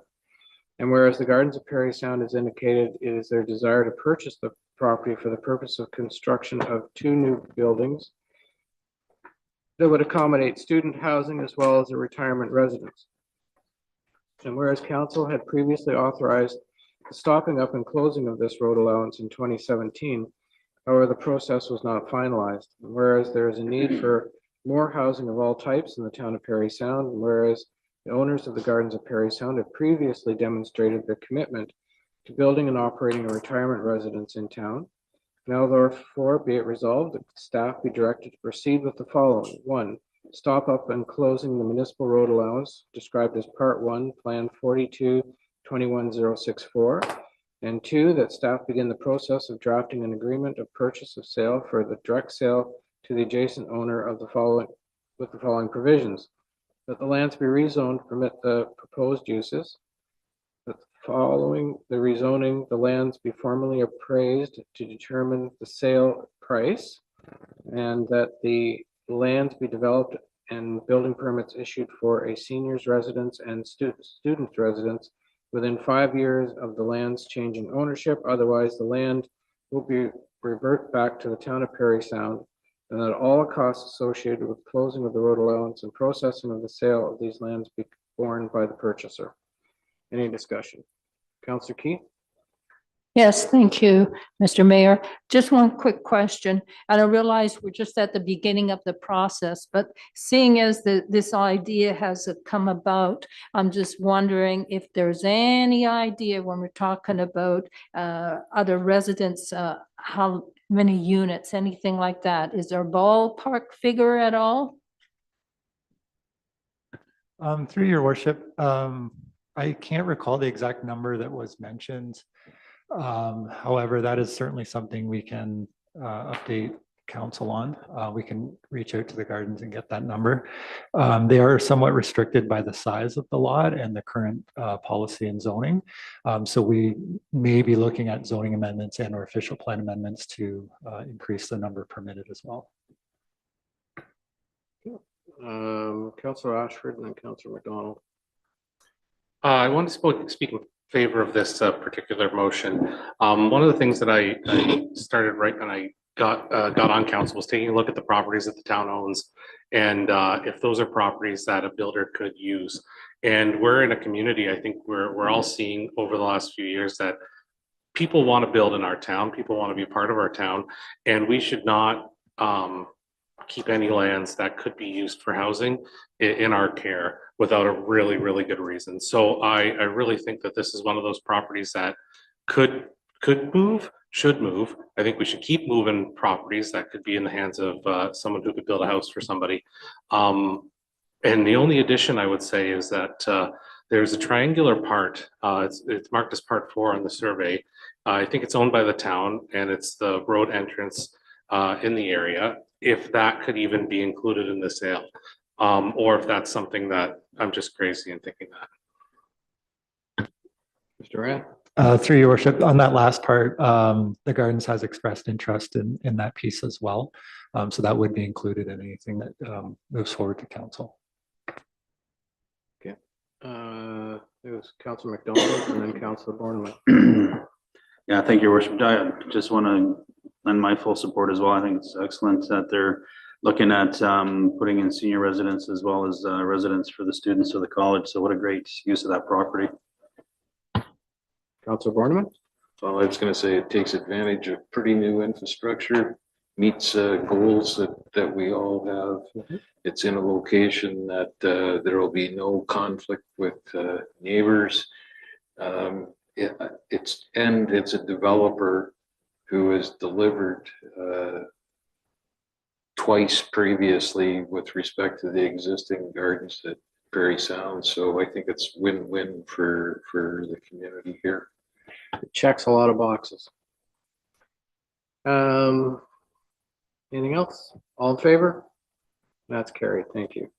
And whereas the Gardens of Parry Sound has indicated it is their desire to purchase the property for the purpose of construction of 2 new buildings that would accommodate student housing as well as a retirement residence. And whereas council had previously authorized the stopping up and closing of this road allowance in 2017, however, the process was not finalized. And whereas there is a need for more housing of all types in the town of Parry Sound, and whereas the owners of the Gardens of Parry Sound have previously demonstrated their commitment to building and operating a retirement residence in town, now therefore be it resolved that staff be directed to proceed with the following. 1, stop up and closing the municipal road allowance described as Part 1, Plan 42-21064. And 2, that staff begin the process of drafting an agreement of purchase of sale for the direct sale to the adjacent owner of the following, with the following provisions. That the lands be rezoned to permit the proposed uses. That following the rezoning, the lands be formally appraised to determine the sale price. And that the lands be developed and building permits issued for a seniors residence and student residence within 5 years of the land's changing ownership. Otherwise, the land will be revert back to the town of Parry Sound, and that all costs associated with closing of the road allowance and processing of the sale of these lands be borne by the purchaser. Any discussion? Councillor Keith? Yes, thank you, Mr. Mayor. Just one quick question. And I realize we're just at the beginning of the process, but seeing as this idea has come about, I'm just wondering if there's any idea when we're talking about other residents, how many units, anything like that? Is there a ballpark figure at all? Through your worship, I can't recall the exact number that was mentioned. However, that is certainly something we can update council on. We can reach out to the gardens and get that number. They are somewhat restricted by the size of the lot and the current policy and zoning. So we may be looking at zoning amendments and or official plan amendments to increase the number permitted as well. Councillor Ashford and then Councillor McDonald. I want to speak in favor of this particular motion. One of the things that I started right when I got on council was taking a look at the properties that the town owns, and if those are properties that a builder could use. And we're in a community, I think we're all seeing over the last few years that people want to build in our town, people want to be part of our town, and we should not keep any lands that could be used for housing in our care without a really, really good reason. So I really think that this is one of those properties that could move, should move. I think we should keep moving properties that could be in the hands of someone who could build a house for somebody. And the only addition I would say is that there's a triangular part. It's marked as part 4 on the survey. I think it's owned by the town, and it's the road entrance in the area. If that could even be included in the sale, or if that's something that I'm just crazy in thinking that. Mr. Rand? Through your worship, on that last part, the gardens has expressed interest in that piece as well. So that would be included in anything that moves forward to council. It was Council McDonald and then Council Borneman. Yeah, thank you, Your Worship. I just want to lend my full support as well. I think it's excellent that they're looking at putting in senior residents as well as residents for the students of the college. So what a great use of that property. Council Borneman? Well, I was gonna say it takes advantage of pretty new infrastructure, meets goals that we all have. It's in a location that there will be no conflict with neighbors. It's a developer who has delivered twice previously with respect to the existing gardens at Parry Sound. So I think it's win-win for the community here. It checks a lot of boxes. Anything else? All in favor? That's carried. Thank you.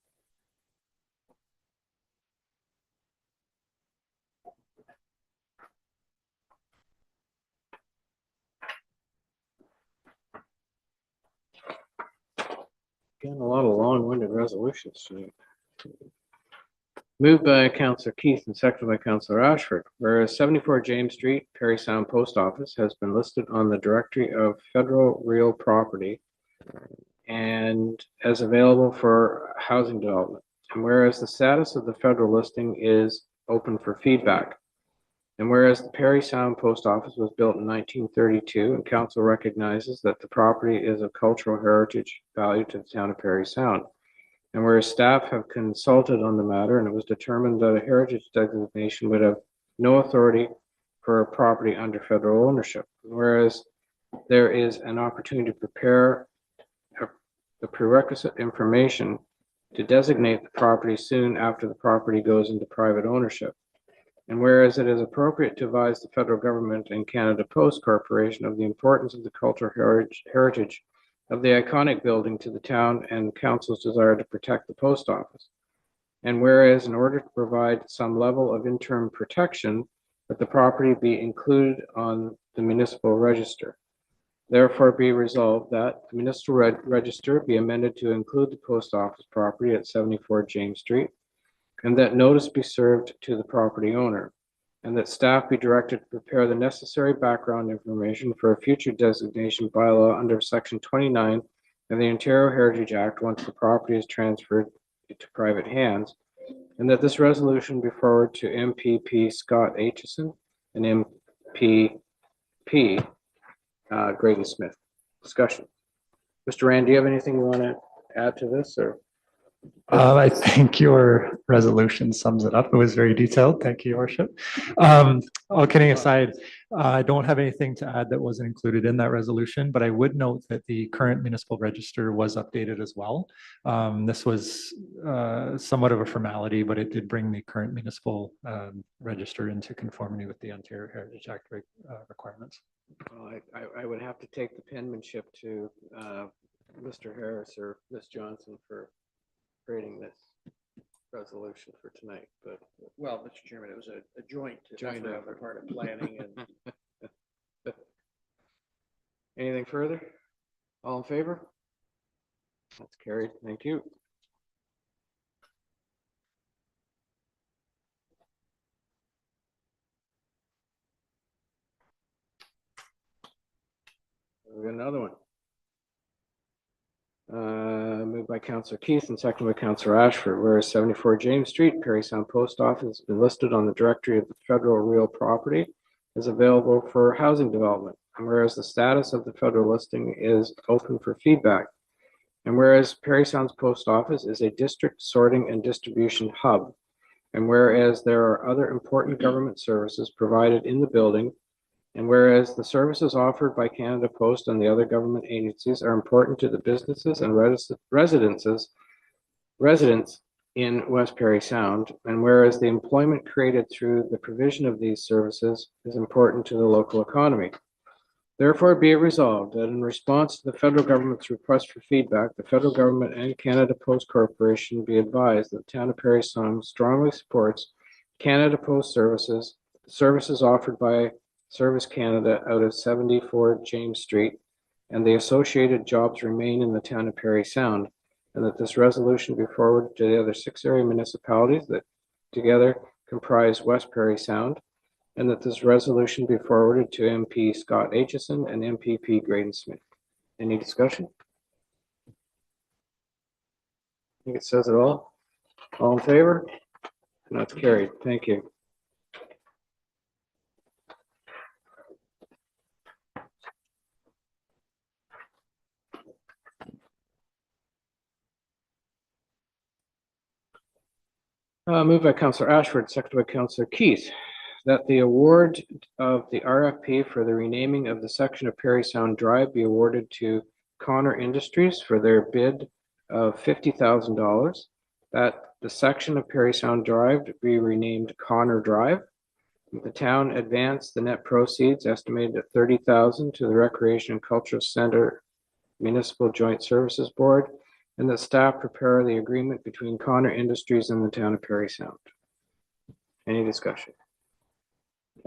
Getting a lot of long-winded resolutions tonight. Moved by Councillor Keith and seconded by Councillor Ashford. Whereas 74 James Street, Parry Sound Post Office has been listed on the Directory of Federal Real Property and as available for housing development. And whereas the status of the federal listing is open for feedback. And whereas the Parry Sound Post Office was built in 1932 and council recognizes that the property is of cultural heritage value to the town of Parry Sound. And whereas staff have consulted on the matter and it was determined that a heritage designation would have no authority for a property under federal ownership. Whereas there is an opportunity to prepare the prerequisite information to designate the property soon after the property goes into private ownership. And whereas it is appropriate to advise the federal government and Canada Post Corporation of the importance of the cultural heritage of the iconic building to the town and council's desire to protect the post office. And whereas in order to provide some level of interim protection, that the property be included on the municipal register. Therefore be resolved that the municipal register be amended to include the post office property at 74 James Street, and that notice be served to the property owner, and that staff be directed to prepare the necessary background information for a future designation bylaw under Section 29 of the Ontario Heritage Act once the property is transferred to private hands, and that this resolution be forwarded to MPP Scott Aitchison and MPP Grady Smith. Discussion. Mr. Rand, do you have anything you want to add to this, or? I think your resolution sums it up. It was very detailed. Thank you, Your Worship. All kidding aside, I don't have anything to add that wasn't included in that resolution, but I would note that the current municipal register was updated as well. This was somewhat of a formality, but it did bring the current municipal register into conformity with the Ontario Heritage Act requirements. Well, I would have to take the penmanship to Mr. Harris or Ms. Johnson for creating this resolution for tonight, but. Well, Mr. Chairman, it was a joint effort, part of planning and. Anything further? All in favor? That's carried. Thank you. We got another one. Moved by Councillor Keith and seconded by Councillor Ashford. Whereas 74 James Street, Parry Sound Post Office has been listed on the Directory of the Federal Real Property is available for housing development. And whereas the status of the federal listing is open for feedback. And whereas Parry Sound's Post Office is a district sorting and distribution hub. And whereas there are other important government services provided in the building. And whereas the services offered by Canada Post and the other government agencies are important to the businesses and residents in West Parry Sound, and whereas the employment created through the provision of these services is important to the local economy. Therefore be it resolved that in response to the federal government's request for feedback, the federal government and Canada Post Corporation be advised that the town of Parry Sound strongly supports Canada Post services offered by Service Canada out of 74 James Street, and the associated jobs remain in the town of Parry Sound, and that this resolution be forwarded to the other 6 area municipalities that together comprise West Parry Sound, and that this resolution be forwarded to MP Scott Aitchison and MPP Graydon Smith. Any discussion? I think it says it all. All in favor? And that's carried. Thank you. Moved by Councillor Ashford, seconded by Councillor Keith, that the award of the RFP for the renaming of the section of Parry Sound Drive be awarded to Connor Industries for their bid of $50,000. That the section of Parry Sound Drive be renamed Connor Drive. The town advance the net proceeds estimated at $30,000 to the Recreation and Cultural Center Municipal Joint Services Board, and the staff prepare the agreement between Connor Industries and the town of Parry Sound. Any discussion?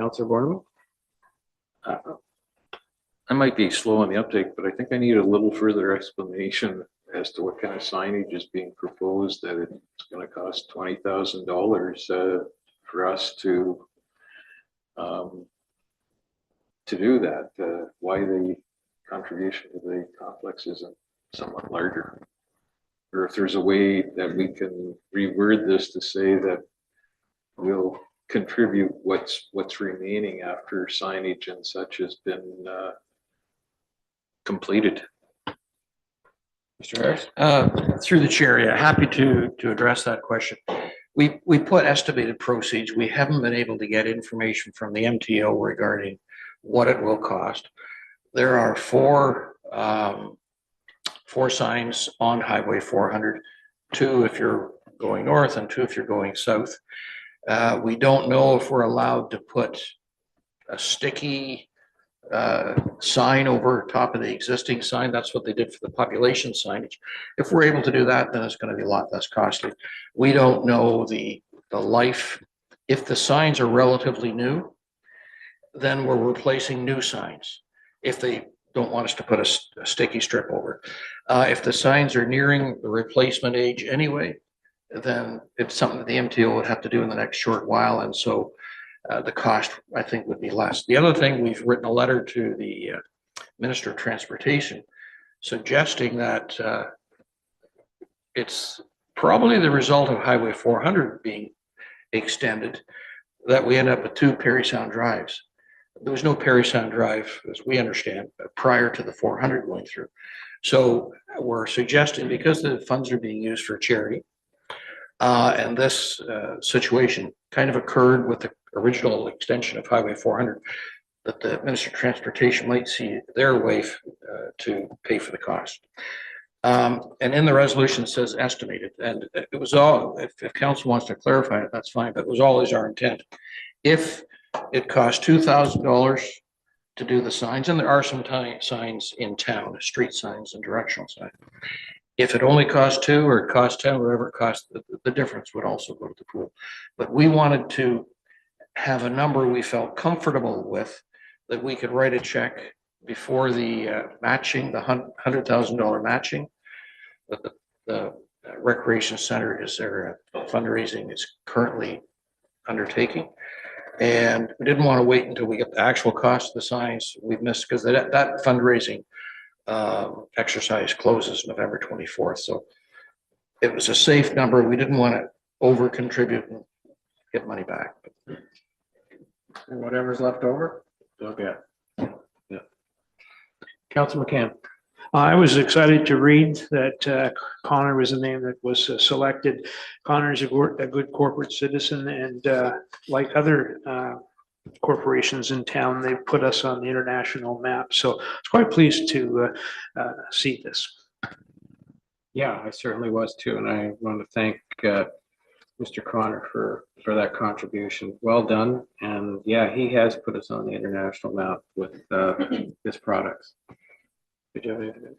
Councillor Borneman? I might be slow on the uptake, but I think I need a little further explanation as to what kind of signage is being proposed, that it's going to cost $20,000 for us to do that. Why the contribution to the complex isn't somewhat larger? Or if there's a way that we can reword this to say that we'll contribute what's remaining after signage and such has been completed. Mr. Harris? Through the chair, yeah, happy to address that question. We put estimated proceeds. We haven't been able to get information from the MTO regarding what it will cost. There are four signs on Highway 400, 2 if you're going north and 2 if you're going south. We don't know if we're allowed to put a sticky sign over top of the existing sign. That's what they did for the population signage. If we're able to do that, then it's going to be a lot less costly. We don't know the life. If the signs are relatively new, then we're replacing new signs. If they don't want us to put a sticky strip over. If the signs are nearing the replacement age anyway, then it's something that the MTO would have to do in the next short while. And so the cost, I think, would be less. The other thing, we've written a letter to the Minister of Transportation suggesting that it's probably the result of Highway 400 being extended that we end up with 2 Parry Sound drives. There was no Parry Sound Drive, as we understand, prior to the 400 going through. So we're suggesting, because the funds are being used for charity, and this situation kind of occurred with the original extension of Highway 400, that the Minister of Transportation might see their way to pay for the cost. And in the resolution it says estimated, and it was all, if council wants to clarify it, that's fine, but it was always our intent. If it costs $2,000 to do the signs, and there are some signs in town, street signs and directional signs. If it only costs 2 or it costs 10, whatever it costs, the difference would also go to the pool. But we wanted to have a number we felt comfortable with, that we could write a check before the matching, the $100,000 matching that the Recreation Center is their fundraising is currently undertaking. And we didn't want to wait until we get the actual cost of the signs. We've missed, because that fundraising exercise closes November 24th. So it was a safe number. We didn't want to over contribute and get money back. And whatever's left over, they'll get. Yeah. Councillor McCann. I was excited to read that Connor was the name that was selected. Connor is a good corporate citizen, and like other corporations in town, they've put us on the international map. So I was quite pleased to see this. Yeah, I certainly was too, and I want to thank Mr. Connor for that contribution. Well done, and yeah, he has put us on the international map with his products. Did you have anything?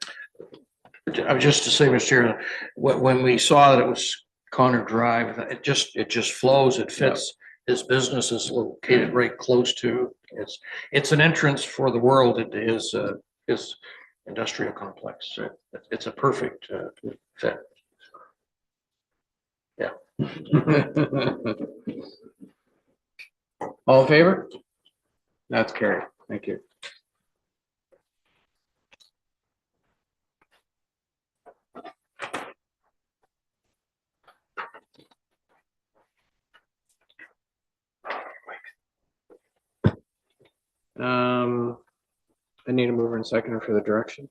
I was just to say, Mr. Chair, when we saw that it was Connor Drive, it just flows. It fits. His business is located right close to. It's an entrance for the world into his industrial complex. So it's a perfect fit. Yeah. All in favor? That's carried. Thank you. I need a mover and seconder for the direction.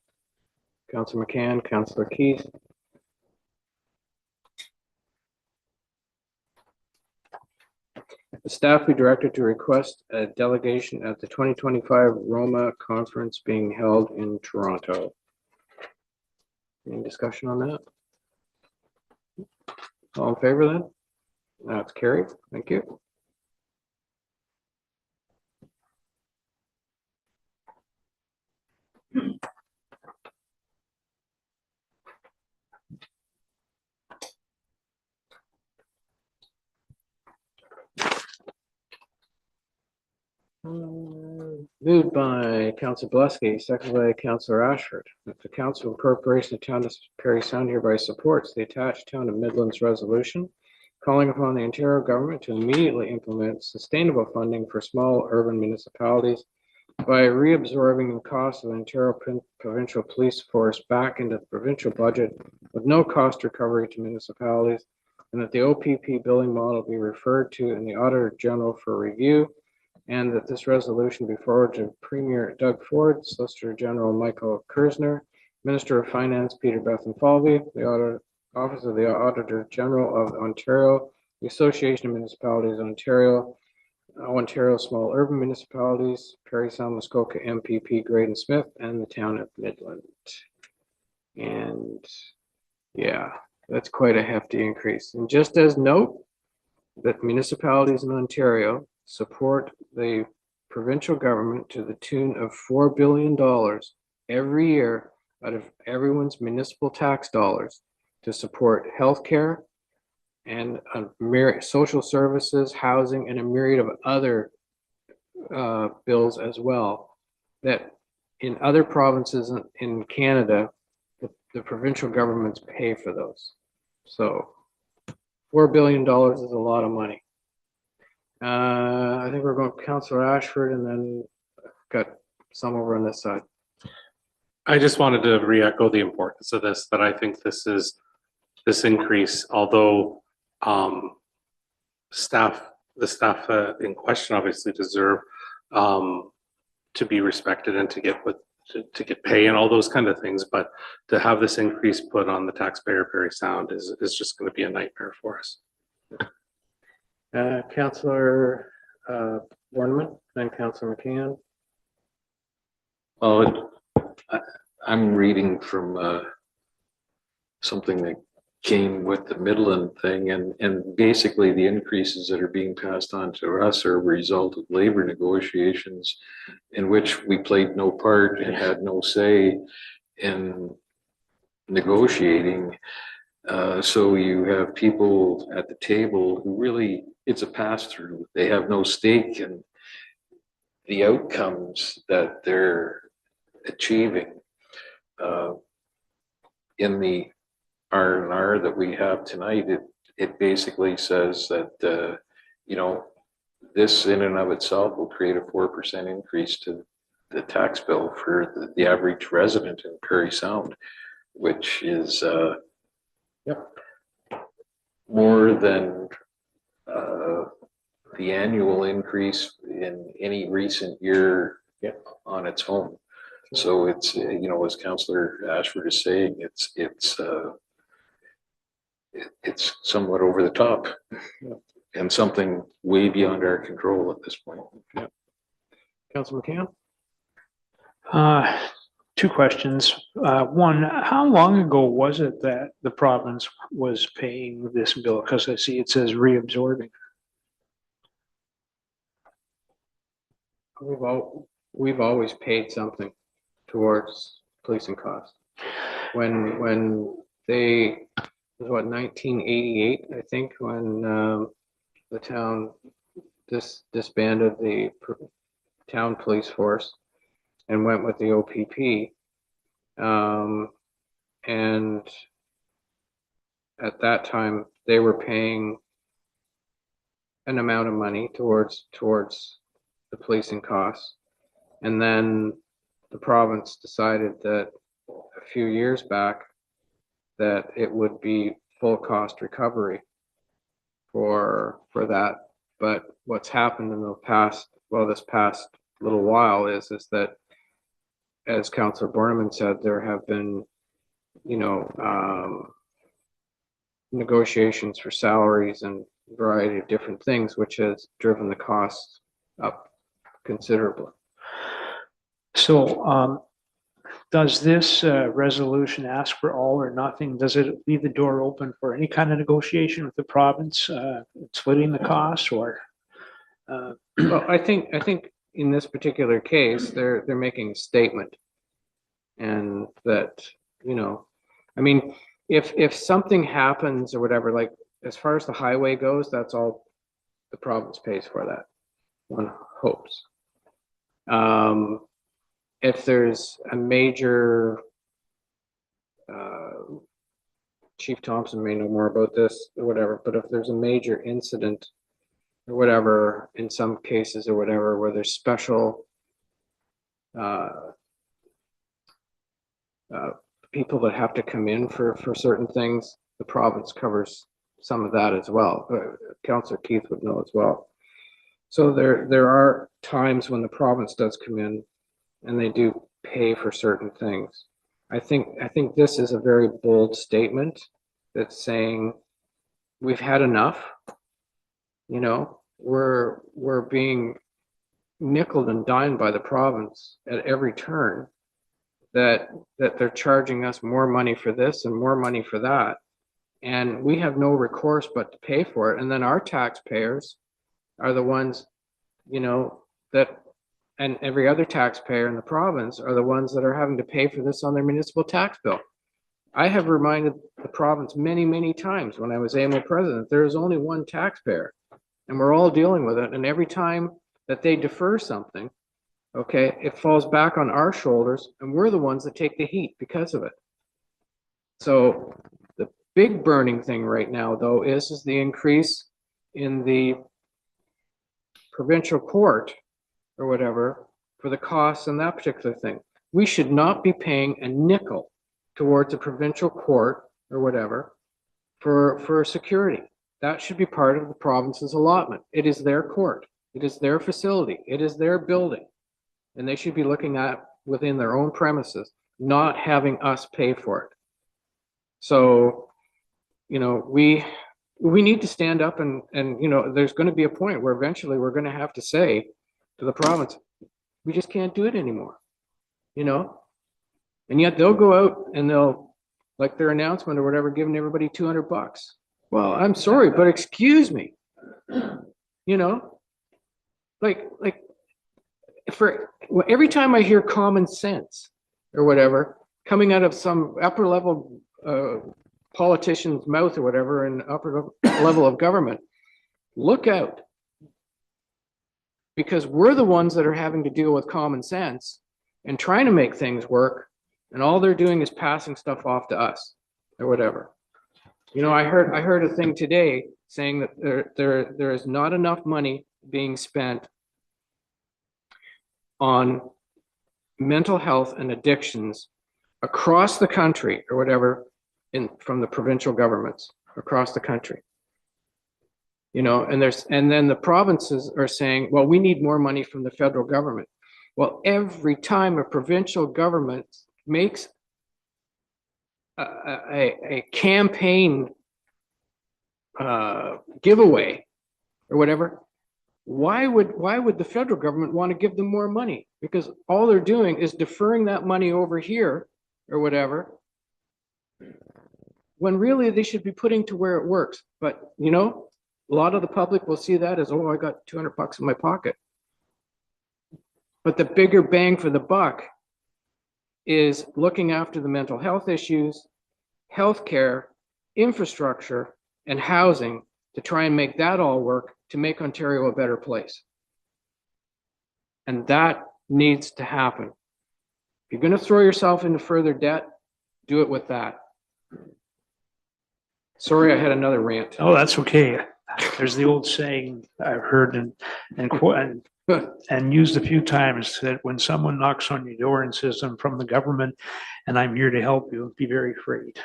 Councilor McCann, Councilor Keith. The staff be directed to request a delegation at the 2025 Roma conference being held in Toronto. Any discussion on that? All in favor then? That's carried. Thank you. Moved by Council Blusky, seconded by Councilor Ashford, that the Council of Corporation of Town of Parry Sound hereby supports the attached Town of Midlands resolution, calling upon the Ontario government to immediately implement sustainable funding for small urban municipalities by reabsorbing the cost of the Ontario Provincial Police Force back into the provincial budget with no cost recovery to municipalities, and that the OPP billing model be referred to in the Auditor General for review, and that this resolution be forwarded to Premier Doug Ford, Solicitor General Michael Kersner, Minister of Finance Peter Bethenfalvey, the Office of the Auditor General of Ontario, the Association of Municipalities of Ontario, Ontario Small Urban Municipalities, Parry Sound, Muskoka, MPP, Graydon Smith, and the Town of Midland. And yeah, that's quite a hefty increase. And just as note that municipalities in Ontario support the provincial government to the tune of $4 billion every year out of everyone's municipal tax dollars to support healthcare and a myriad social services, housing, and a myriad of other bills as well. That in other provinces in Canada, the provincial governments pay for those. So $4 billion is a lot of money. I think we're going Councilor Ashford and then got some over on this side. I just wanted to re-echo the importance of this, that I think this increase, although the staff in question obviously deserve to be respected and to get pay and all those kind of things, but to have this increase put on the taxpayer Parry Sound is just going to be a nightmare for us. Councilor Borneman, then Councilor McCann. Oh, I'm reading from something that came with the Midland thing, and basically the increases that are being passed on to us are a result of labor negotiations in which we played no part and had no say in negotiating. So you have people at the table who really, it's a pass-through. They have no stake in the outcomes that they're achieving. In the R&R that we have tonight, it basically says that, you know, this in and of itself will create a 4% increase to the tax bill for the average resident in Parry Sound, which is more than the annual increase in any recent year on its own. So it's, you know, as Councillor Ashford is saying, it's somewhat over the top and something way beyond our control at this point. Yeah. Councilor McCann? Two questions. One, how long ago was it that the province was paying this bill? Because I see it says reabsorbing. We've always paid something towards policing costs. When they, it was what, 1988, I think, when the town disbanded the town police force and went with the OPP. And at that time, they were paying an amount of money towards the policing costs. And then the province decided that a few years back that it would be full cost recovery for that. But what's happened in the past, well, this past little while is that, as Councillor Borneman said, there have been, negotiations for salaries and a variety of different things, which has driven the costs up considerably. So does this resolution ask for all or nothing? Does it leave the door open for any kind of negotiation with the province, splitting the costs or? Well, I think in this particular case, they're making a statement. And that, I mean, if something happens or whatever, like as far as the highway goes, that's all the province pays for that, one hopes. If there's a major, Chief Thompson may know more about this or whatever, but if there's a major incident or whatever, in some cases or whatever, where there's special people that have to come in for certain things, the province covers some of that as well. Councillor Keith would know as well. So there are times when the province does come in and they do pay for certain things. I think this is a very bold statement that's saying we've had enough. We're being nickeled and dimed by the province at every turn, that they're charging us more money for this and more money for that, and we have no recourse but to pay for it. And then our taxpayers are the ones, that, and every other taxpayer in the province are the ones that are having to pay for this on their municipal tax bill. I have reminded the province many, many times when I was AMO president, there is only one taxpayer and we're all dealing with it. And every time that they defer something, okay, it falls back on our shoulders and we're the ones that take the heat because of it. So the big burning thing right now, though, is the increase in the provincial court or whatever for the costs and that particular thing. We should not be paying a nickel towards a provincial court or whatever for security. That should be part of the province's allotment. It is their court. It is their facility. It is their building. And they should be looking at within their own premises, not having us pay for it. So, we need to stand up and there's going to be a point where eventually we're going to have to say to the province, we just can't do it anymore, and yet they'll go out and they'll, like their announcement or whatever, giving everybody $200. Well, I'm sorry, but excuse me, like for every time I hear common sense or whatever coming out of some upper level politician's mouth or whatever in upper level of government, look out, because we're the ones that are having to deal with common sense and trying to make things work, and all they're doing is passing stuff off to us or whatever. I heard a thing today saying that there is not enough money being spent on mental health and addictions across the country or whatever from the provincial governments across the country. And then the provinces are saying, well, we need more money from the federal government. Well, every time a provincial government makes a campaign giveaway or whatever, why would the federal government want to give them more money? Because all they're doing is deferring that money over here or whatever, when really they should be putting to where it works. But a lot of the public will see that as, oh, I got $200 in my pocket. But the bigger bang for the buck is looking after the mental health issues, healthcare, infrastructure, and housing to try and make that all work to make Ontario a better place. And that needs to happen. If you're going to throw yourself into further debt, do it with that. Sorry, I had another rant. Oh, that's okay. There's the old saying I've heard and used a few times, that when someone knocks on your door and says, "I'm from the government and I'm here to help you," be very afraid.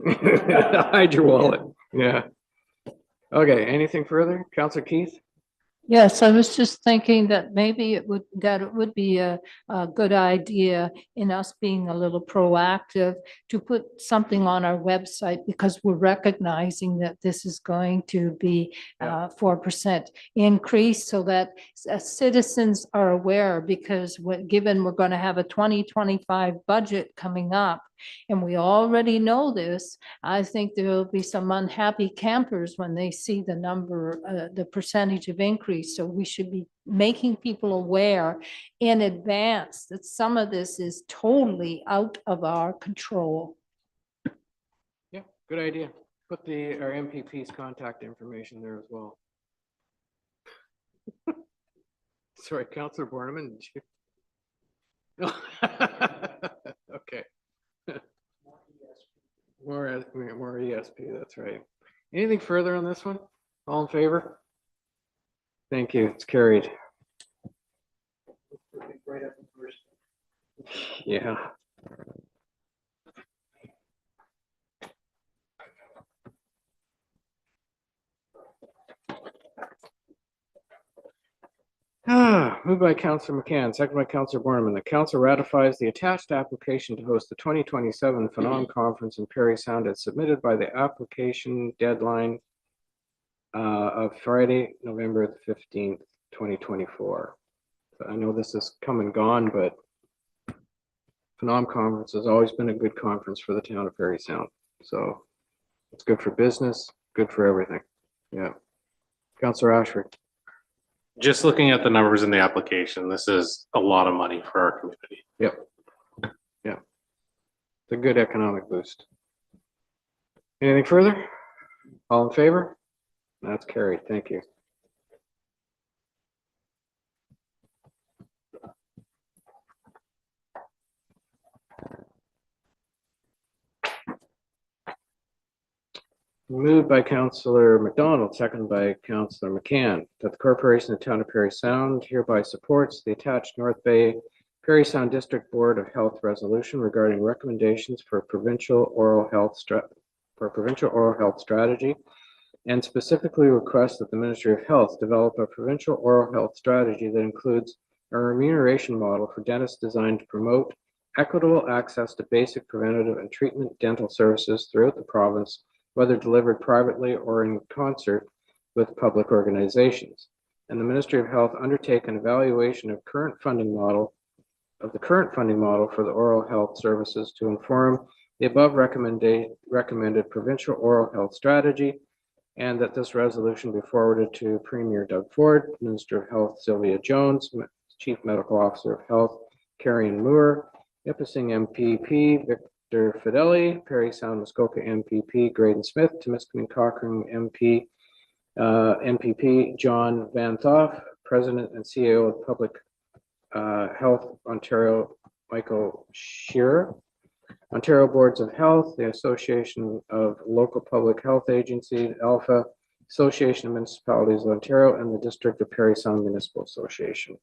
Hide your wallet. Yeah. Okay, anything further? Counselor Keith? Yes, I was just thinking that maybe it would be a good idea in us being a little proactive to put something on our website, because we're recognizing that this is going to be 4% increase, so that citizens are aware, because given we're going to have a 2025 budget coming up, and we already know this, I think there will be some unhappy campers when they see the number, the percentage of increase. So we should be making people aware in advance that some of this is totally out of our control. Yeah, good idea. Put our MPP's contact information there as well. Sorry, Counselor Borneman. Did you? Okay. More ESP, that's right. Anything further on this one? All in favor? Thank you, it's carried. Yeah. Moved by Councillor McCann, second by Councillor Borneman. The council ratifies the attached application to host the 2027 Phenom Conference in Parry Sound as submitted by the application deadline of Friday, November the 15th, 2024. So I know this has come and gone, but Phenom Conference has always been a good conference for the town of Parry Sound. So it's good for business, good for everything. Yeah. Councillor Ashford. Just looking at the numbers in the application, this is a lot of money for our community. Yep. Yeah. It's a good economic boost. Anything further? All in favor? That's carried. Thank you. Moved by Councillor McDonald, seconded by Councillor McCann, that the Corporation of the Town of Parry Sound hereby supports the attached North Bay Parry Sound District Board of Health resolution regarding recommendations for provincial oral health strategy, and specifically requests that the Ministry of Health develop a provincial oral health strategy that includes a remuneration model for dentists designed to promote equitable access to basic preventative and treatment dental services throughout the province, whether delivered privately or in concert with public organizations. And the Ministry of Health undertake an evaluation of the current funding model for the oral health services to inform the above recommended provincial oral health strategy, and that this resolution be forwarded to Premier Doug Ford, Minister of Health Sylvia Jones, Chief Medical Officer of Health Carrion Moore, Nipissing MPP Victor Fideli, Parry Sound Muskoka MPP Graydon Smith, Timiskaming Cochrane MPP John Van Thoff, President and CEO of Public Health Ontario Michael Shearer, Ontario Boards of Health, the Association of Local Public Health Agencies, Alpha, Association of Municipalities of Ontario, and the District of Parry Sound Municipal Association.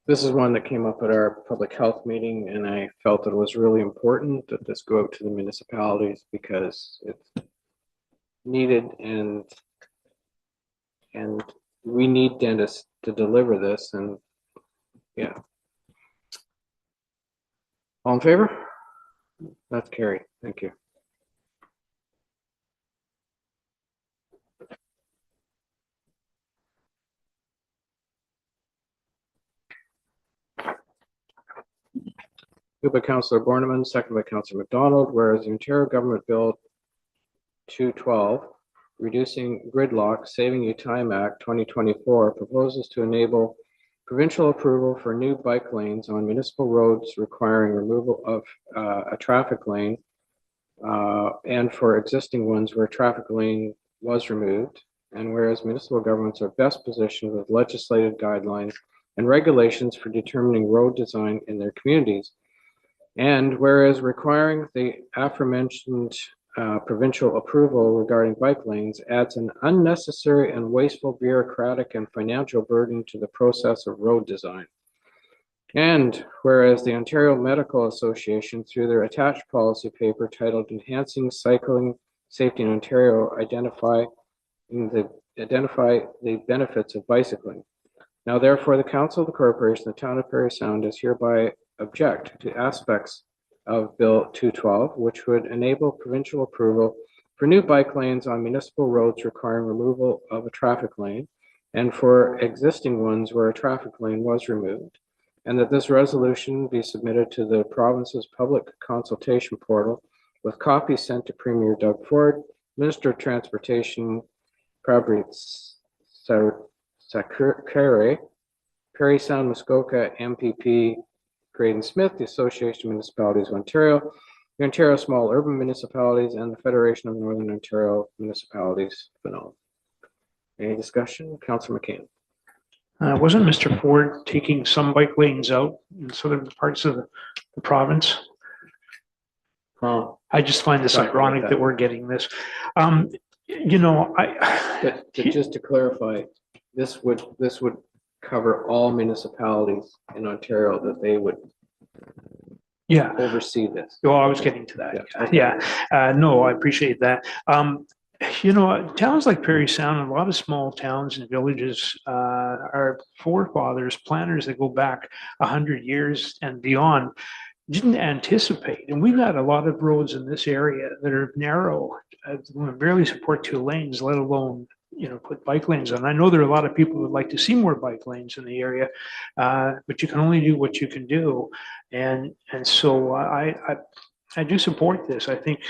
This is one that came up at our public health meeting, and I felt that it was really important that this go out to the municipalities because it's needed, and we need dentists to deliver this, and yeah. All in favor? That's carried. Thank you. Moved by Councillor Borneman, second by Councillor McDonald, whereas the Ontario Government Bill 212, Reducing Gridlock, Saving You Time Act 2024, proposes to enable provincial approval for new bike lanes on municipal roads requiring removal of a traffic lane and for existing ones where a traffic lane was removed. And whereas municipal governments are best positioned with legislative guidelines and regulations for determining road design in their communities. And whereas requiring the aforementioned provincial approval regarding bike lanes adds an unnecessary and wasteful bureaucratic and financial burden to the process of road design. And whereas the Ontario Medical Association, through their attached policy paper titled Enhancing Cycling Safety in Ontario, identify the benefits of bicycling. Now therefore, the Council of the Corporation, the Town of Parry Sound, does hereby object to aspects of Bill 212, which would enable provincial approval for new bike lanes on municipal roads requiring removal of a traffic lane, and for existing ones where a traffic lane was removed, and that this resolution be submitted to the province's public consultation portal with copies sent to Premier Doug Ford, Minister of Transportation, Parry Sakare, Parry Sound Muskoka, MPP Graydon Smith, the Association of Municipalities of Ontario, the Ontario Small Urban Municipalities, and the Federation of Northern Ontario Municipalities, FNO. Any discussion? Councillor McCann. Wasn't Mr. Ford taking some bike lanes out in southern parts of the province? I just find this ironic that we're getting this. You know, But just to clarify, this would cover all municipalities in Ontario that they would oversee this. Well, I was getting to that. Yeah. No, I appreciate that. You know, towns like Parry Sound and a lot of small towns and villages, our forefathers, planners that go back 100 years and beyond, didn't anticipate. And we've got a lot of roads in this area that are narrow, barely support 2 lanes, let alone, you know, put bike lanes on. I know there are a lot of people who would like to see more bike lanes in the area, but you can only do what you can do. And so I do support this. I think,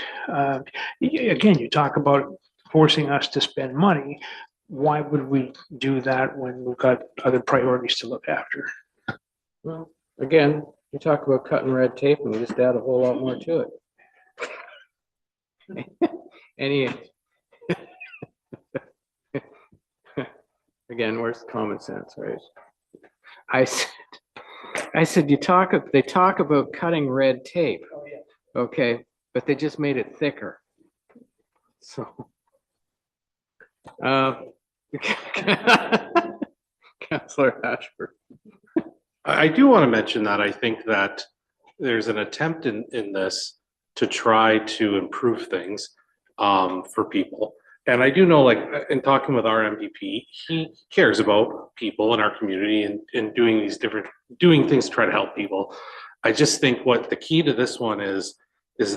again, you talk about forcing us to spend money. Why would we do that when we've got other priorities to look after? Well, again, you talk about cutting red tape and you just add a whole lot more to it. Again, where's the common sense, right? I said they talk about cutting red tape. Okay, but they just made it thicker. So Councillor Ashford. I do want to mention that I think that there's an attempt in this to try to improve things for people. And I do know, like, in talking with our MVP, he cares about people in our community and doing things to try to help people. I just think what the key to this one is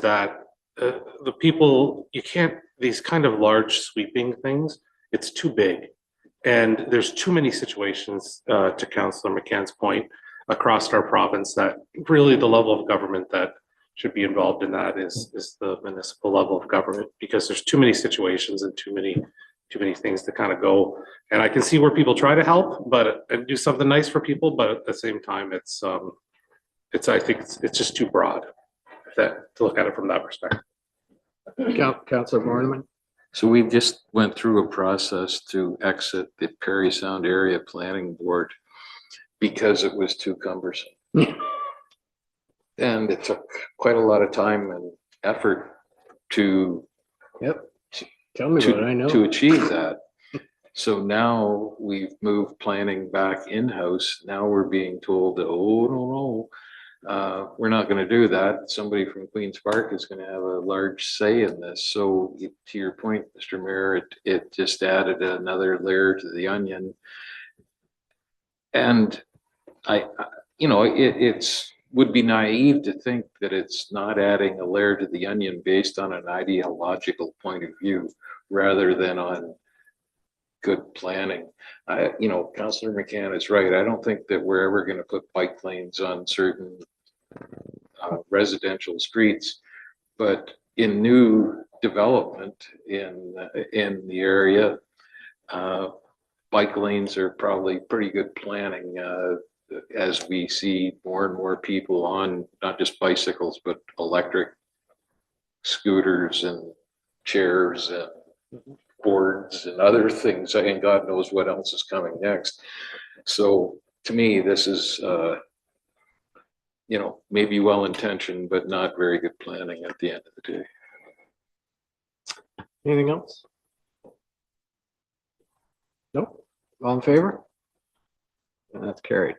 that the people, you can't, these kind of large sweeping things, it's too big. And there's too many situations, to Councillor McCann's point, across our province that really the level of government that should be involved in that is the municipal level of government, because there's too many situations and too many things to kind of go. And I can see where people try to help, and do something nice for people, but at the same time, I think it's just too broad to look at it from that perspective. Councillor Borneman. So we just went through a process to exit the Parry Sound Area Planning Board because it was too cumbersome. And it took quite a lot of time and effort to tell me what I know to achieve that. So now we've moved planning back in-house. Now we're being told that, oh, no, we're not going to do that. Somebody from Queen's Park is going to have a large say in this. So to your point, Mr. Mayor, it just added another layer to the onion. And it's would be naive to think that it's not adding a layer to the onion based on an ideological point of view rather than on good planning. Councillor McCann is right. I don't think that we're ever going to put bike lanes on certain residential streets, but in new development in the area, bike lanes are probably pretty good planning. As we see more and more people on not just bicycles, but electric scooters and chairs and boards and other things, and God knows what else is coming next. So to me, this is, you know, maybe well-intentioned, but not very good planning at the end of the day. Anything else? Nope. All in favor? And that's carried.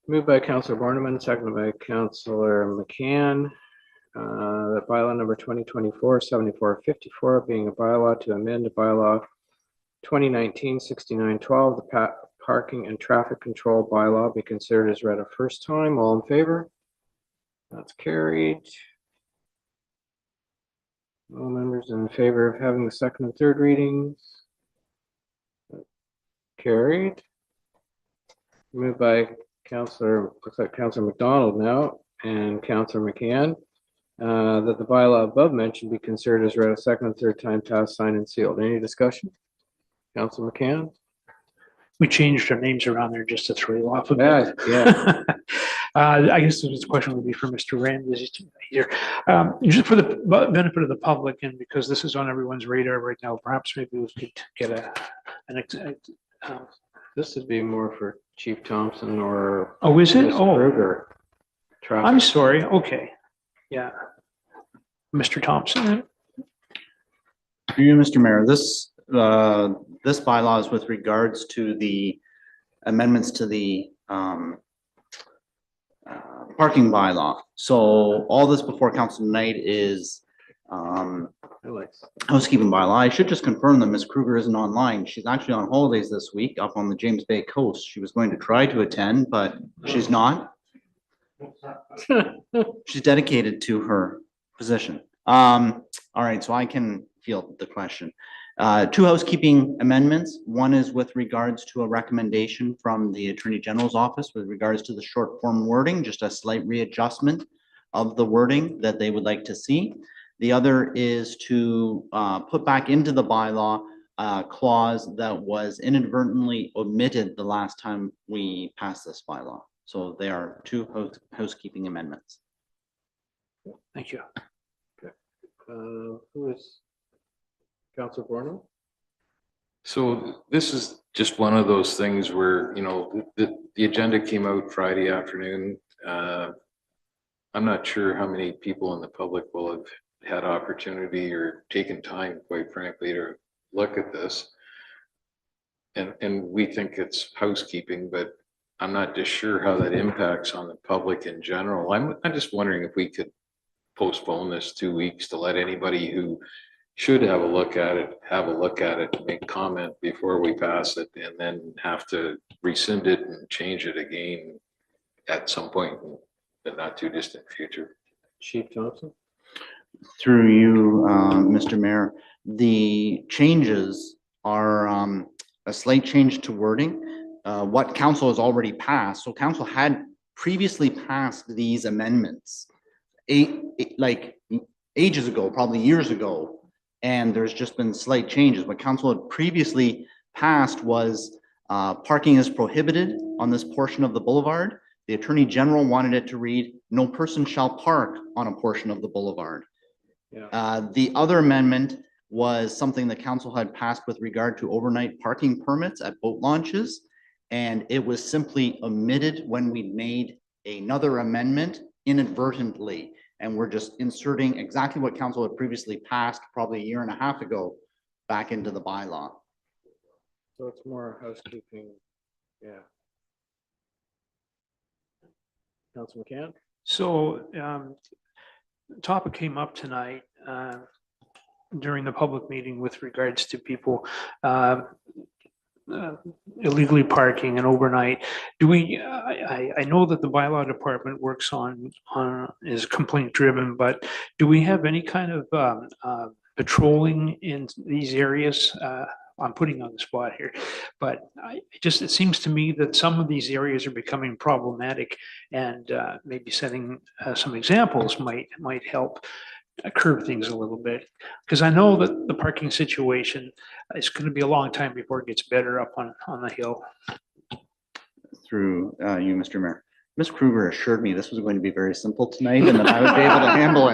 Moved by Councillor Borneman, seconded by Councillor McCann. That bylaw number 2024-7454 being a bylaw to amend the bylaw 2019-6912, the parking and traffic control bylaw be considered as read a first time. All in favor? That's carried. All members in favor of having the second and third readings? Carried. Moved by Councillor, looks like Councillor McDonald now, and Councillor McCann, that the bylaw above mentioned be considered as read a second and third time, passed, signed, and sealed. Any discussion? Councillor McCann? We changed our names around there just to throw you off a Yeah, bit. yeah. I guess this question would be for Mr. Rand is here. Just for the benefit of the public and because this is on everyone's radar right now, perhaps maybe we could get This would be more for Chief Thompson or. Oh, is it? Ms. Oh. Kruger. I'm sorry. Okay. Yeah. Mr. Thompson. Through you, Mr. Mayor, this bylaw is with regards to the amendments to the parking bylaw. So all this before council tonight is housekeeping bylaw. I should just confirm that Ms. Kruger isn't online. She's actually on holidays this week up on the James Bay coast. She was going to try to attend, but she's not. She's dedicated to her position. All right, so I can field the question. Two housekeeping amendments. One is with regards to a recommendation from the Attorney General's office with regards to the short form wording, just a slight readjustment of the wording that they would like to see. The other is to put back into the bylaw a clause that was inadvertently omitted the last time we passed this bylaw. So they are two housekeeping amendments. Thank you. Okay. Who is Councillor Borno? So this is just one of those things where, you know, the agenda came out Friday afternoon. I'm not sure how many people in the public will have had opportunity or taken time, quite frankly, to look at this. And we think it's housekeeping, but I'm not just sure how that impacts on the public in general. I'm just wondering if we could postpone this 2 weeks to let anybody who should have a look at it, make comment before we pass it, and then have to rescind it and change it again at some point in the not too distant future. Chief Thompson? Through you, Mr. Mayor, the changes are a slight change to wording. What council has already passed. So council had previously passed these amendments like ages ago, probably years ago, and there's just been slight changes. What council had previously passed was parking is prohibited on this portion of the boulevard. The Attorney General wanted it to read, no person shall park on a portion of the boulevard. Yeah. The other amendment was something that council had passed with regard to overnight parking permits at boat launches. And it was simply omitted when we made another amendment inadvertently. And we're just inserting exactly what council had previously passed probably a year and a half ago back into the bylaw. So it's more housekeeping, yeah. Councilor McCann? So the topic came up tonight during the public meeting with regards to people illegally parking and overnight. Do we, I know that the bylaw department works on is complaint driven, but do we have any kind of patrolling in these areas? I'm putting on the spot here, but it seems to me that some of these areas are becoming problematic, and maybe setting some examples might help curb things a little bit. Because I know that the parking situation is going to be a long time before it gets better up on the hill. Through you, Mr. Mayor. Ms. Kruger assured me this was going to be very simple tonight and that I would be able to handle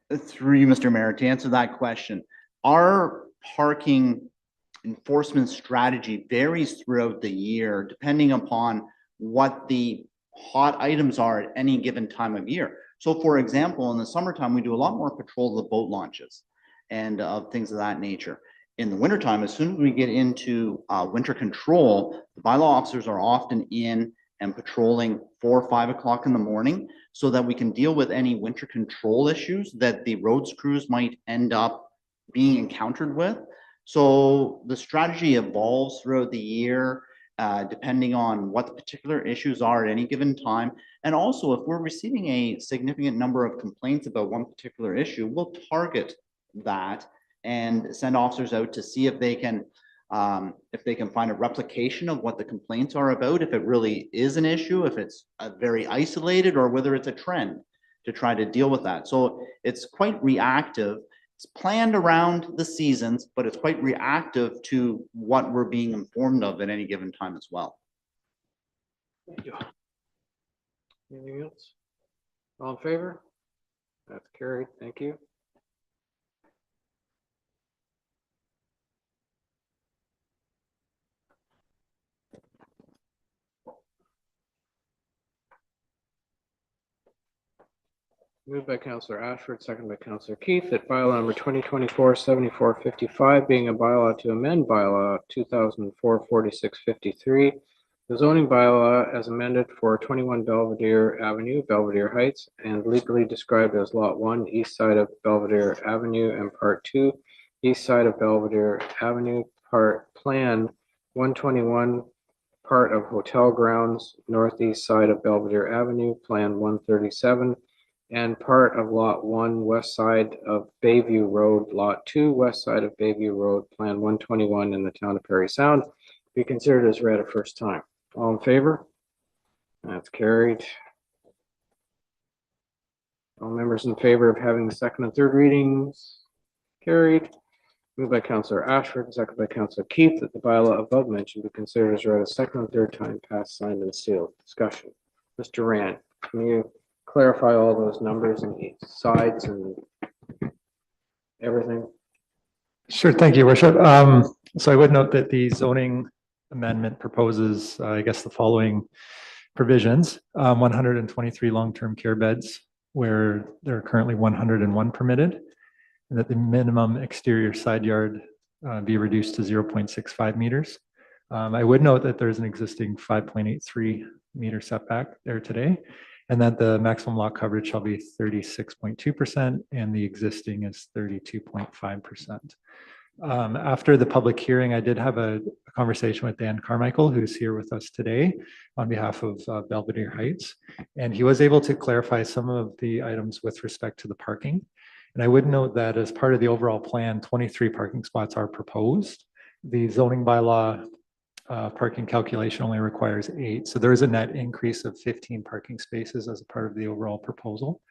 it. Through you, Mr. Mayor, to answer that question, our parking enforcement strategy varies throughout the year depending upon what the hot items are at any given time of year. So for example, in the summertime, we do a lot more patrol of the boat launches and things of that nature. In the wintertime, as soon as we get into winter control, the bylaw officers are often in and patrolling 4 or 5 o'clock in the morning so that we can deal with any winter control issues that the roads crews might end up being encountered with. So the strategy evolves throughout the year, depending on what the particular issues are at any given time. And also, if we're receiving a significant number of complaints about one particular issue, we'll target that and send officers out to see if they can find a replication of what the complaints are about, if it really is an issue, if it's very isolated, or whether it's a trend, to try to deal with that. So it's quite reactive. It's planned around the seasons, but it's quite reactive to what we're being informed of at any given time as well. Thank you. Anything else? All in favor? That's carried. Thank you. Moved by Councillor Ashford, second by Councillor Keith, that bylaw number 2024-7455 being a bylaw to amend bylaw 2004-4653, the zoning bylaw as amended for 21 Belvedere Avenue, Belvedere Heights, and legally described as Lot 1, east side of Belvedere Avenue, and Part 2, east side of Belvedere Avenue, Part Plan 121, part of hotel grounds, northeast side of Belvedere Avenue, Plan 137, and part of Lot 1, west side of Bayview Road, Lot 2, west side of Bayview Road, Plan 121 in the town of Parry Sound, be considered as read a first time. All in favor? That's carried. All members in favor of having the second and third readings? Carried. Moved by Councillor Ashford, second by Councillor Keith, that the bylaw above mentioned be considered as read a second and third time, passed, signed, and sealed. Discussion. Mr. Rand, can you clarify all those numbers and the sides and everything? Sure, thank you, Worship. So I would note that the zoning amendment proposes, I guess, the following provisions: 123 long-term care beds, where there are currently 101 permitted, and that the minimum exterior side yard be reduced to 0.65 meters. I would note that there's an existing 5.83 meter setback there today, and that the maximum lot coverage shall be 36.2%, and the existing is 32.5%. After the public hearing, I did have a conversation with Dan Carmichael, who's here with us today on behalf of Belvedere Heights, and he was able to clarify some of the items with respect to the parking. And I would note that as part of the overall plan, 23 parking spots are proposed. The zoning bylaw parking calculation only requires 8. So there is a net increase of 15 parking spaces as a part of the overall proposal.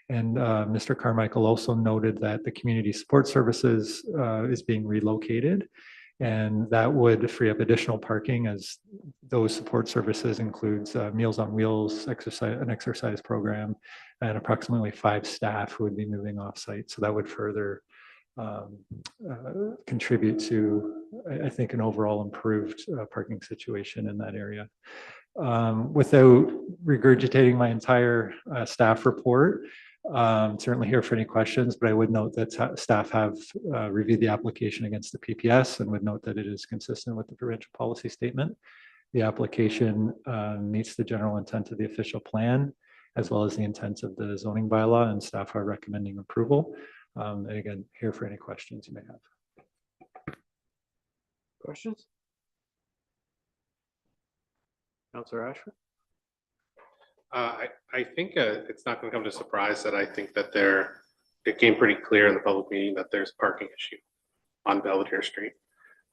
And Mr. Carmichael also noted that the community support services is being relocated, and that would free up additional parking, as those support services includes Meals on Wheels, an exercise program, and approximately 5 staff who would be moving off site. So that would further contribute to, I think, an overall improved parking situation in that area. Without regurgitating my entire staff report, certainly here for any questions, but I would note that staff have reviewed the application against the PPS and would note that it is consistent with the provincial policy statement. The application meets the general intent of the official plan, as well as the intent of the zoning bylaw, and staff are recommending approval. And again, here for any questions you may have. Questions? Councillor Ashford? I think it's not going to come to surprise that I think that it came pretty clear in the public meeting that there's a parking issue on Belvedere Street,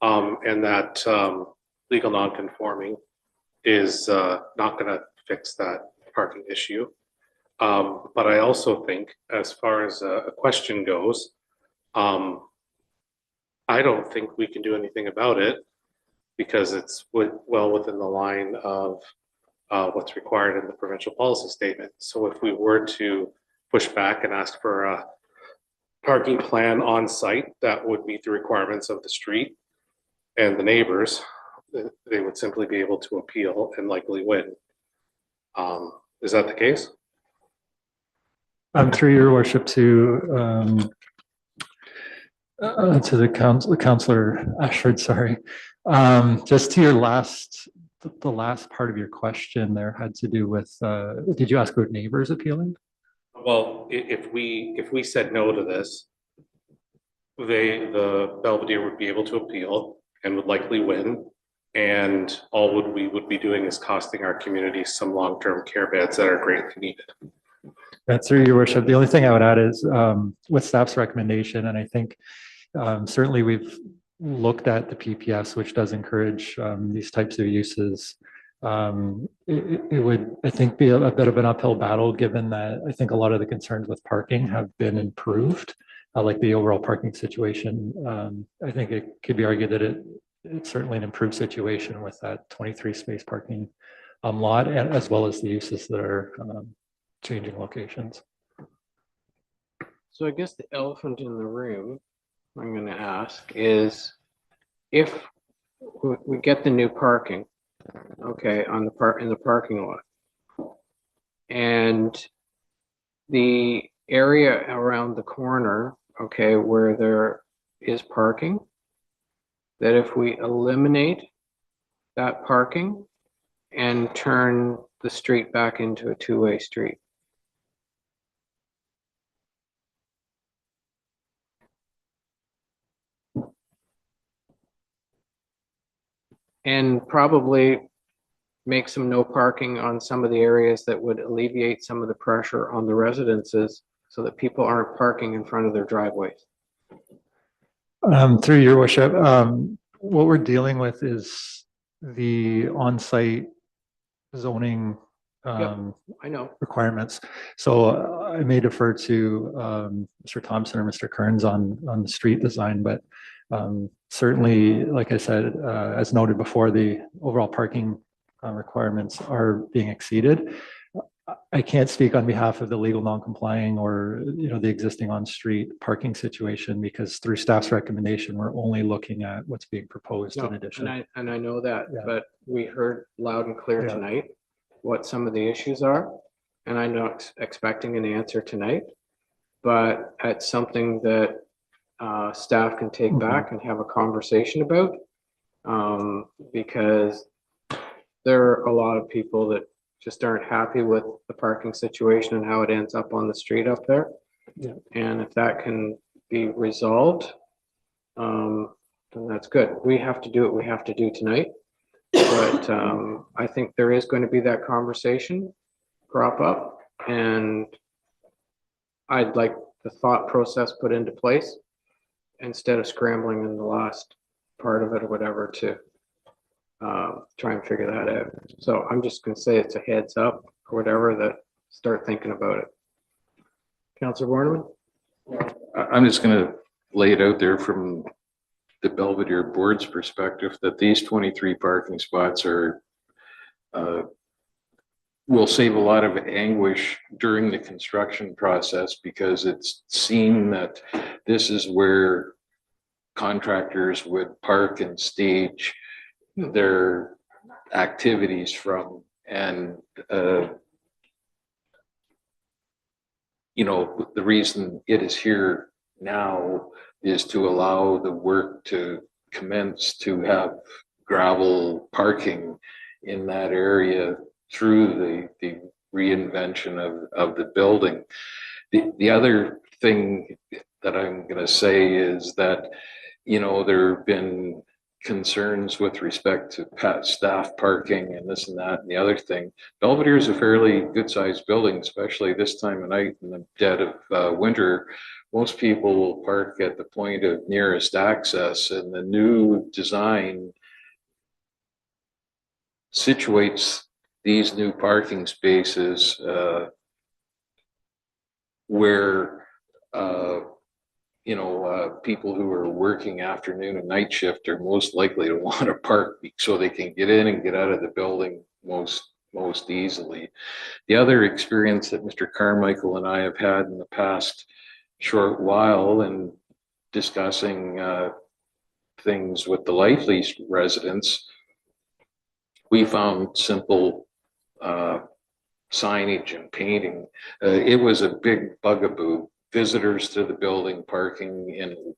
and that legal non-conforming is not going to fix that parking issue. But I also think, as far as a question goes, I don't think we can do anything about it because it's well within the line of what's required in the provincial policy statement. So if we were to push back and ask for a parking plan on site that would meet the requirements of the street and the neighbors, they would simply be able to appeal and likely win. Is that the case? Through your worship to the councillor Ashford, sorry. Just to your the last part of your question there had to do with, did you ask about neighbors appealing? Well, if we said no to this, the Belvedere would be able to appeal and would likely win. And all we would be doing is costing our community some long-term care beds that are greatly needed. That's through your worship. The only thing I would add is with staff's recommendation, and I think certainly we've looked at the PPS, which does encourage these types of uses. It would, I think, be a bit of an uphill battle, given that I think a lot of the concerns with parking have been improved, like the overall parking situation. I think it could be argued that it's certainly an improved situation with that 23 space parking lot, and as well as the uses that are changing locations. So I guess the elephant in the room I'm going to ask is, if we get the new parking, okay, on in the parking lot, and the area around the corner, okay, where there is parking, that if we eliminate that parking and turn the street back into a two-way street. And probably make some no parking on some of the areas that would alleviate some of the pressure on the residences so that people aren't parking in front of their driveways. Through your worship, what we're dealing with is the on-site zoning I know. requirements. So I may defer to Mr. Thompson or Mr. Kearns on the street design, but certainly, like I said, as noted before, the overall parking requirements are being exceeded. I can't speak on behalf of the legal non-complying or, the existing on-street parking situation, because through staff's recommendation, we're only looking at what's being proposed in addition. And I know that, Yeah. but we heard loud and clear Yeah. tonight what some of the issues are. And I'm not expecting an answer tonight, but it's something that staff can take back and have a conversation about. Because there are a lot of people that just aren't happy with the parking situation and how it ends up on the street up there. Yeah. And if that can be resolved, then that's good. We have to do what we have to do tonight. But I think there is going to be that conversation crop up, and I'd like the thought process put into place instead of scrambling in the last part of it or whatever to try and figure that out. So I'm just going to say it's a heads up or whatever, that start thinking about it. Councillor Borneman? I'm just going to lay it out there from the Belvedere board's perspective that these 23 parking spots are will save a lot of anguish during the construction process, because it's seen that this is where contractors would park and stage their activities from. And the reason it is here now is to allow the work to commence to have gravel parking in that area through the reinvention of the building. The other thing that I'm going to say is that, there have been concerns with respect to staff parking and this and that and the other thing. Belvedere is a fairly good sized building, especially this time of night in the dead of winter. Most people will park at the point of nearest access, and the new design situates these new parking spaces where people who are working afternoon and night shift are most likely to want to park so they can get in and get out of the building most easily. The other experience that Mr. Carmichael and I have had in the past short while and discussing things with the life lease residents, we found simple signage and painting. It was a big bugaboo. Visitors to the building parking in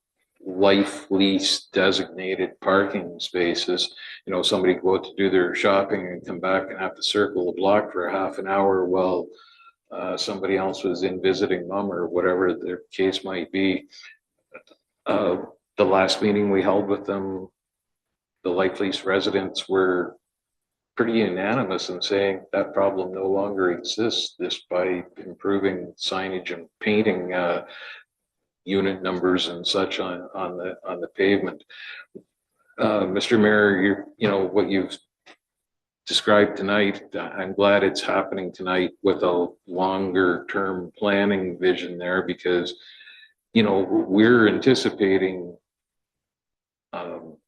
life lease designated parking spaces. Somebody go out to do their shopping and come back and have to circle the block for a half an hour while somebody else was in visiting mom or whatever the case might be. The last meeting we held with them, the life lease residents were pretty unanimous in saying that problem no longer exists just by improving signage and painting unit numbers and such on the pavement. Mr. Mayor, what you've described tonight, I'm glad it's happening tonight with a longer term planning vision there, because we're anticipating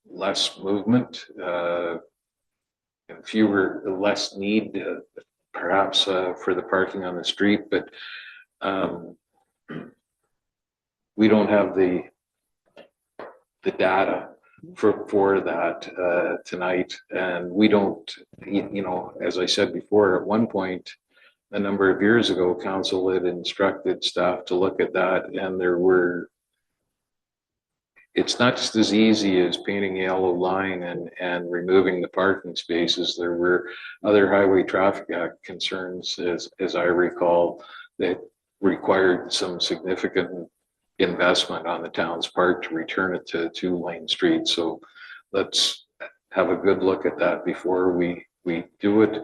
less movement and less need perhaps for the parking on the street, but we don't have the data for that tonight, and we don't, as I said before, at one point a number of years ago, council had instructed staff to look at that, and it's not just as easy as painting a yellow line and removing the parking spaces. There were other Highway Traffic Act concerns, as I recall, that required some significant investment on the town's part to return it to a 2-lane street. So let's have a good look at that before we do it.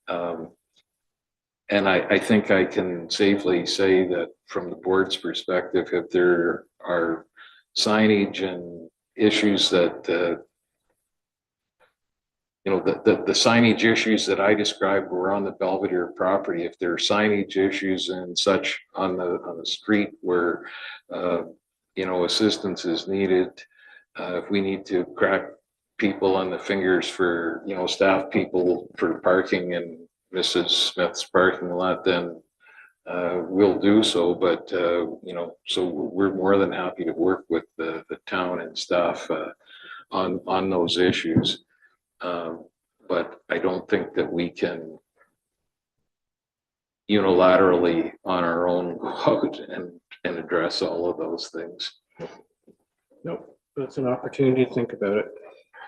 And I think I can safely say that from the board's perspective, if there are signage and issues that the signage issues that I described were on the Belvedere property, if there are signage issues and such on the street where assistance is needed, if we need to crack people on the fingers for staff people for parking in Mrs. Smith's parking lot, then we'll do so. But so we're more than happy to work with the town and staff on those issues. But I don't think that we can unilaterally on our own go out and address all of those things. Nope, that's an opportunity to think about it.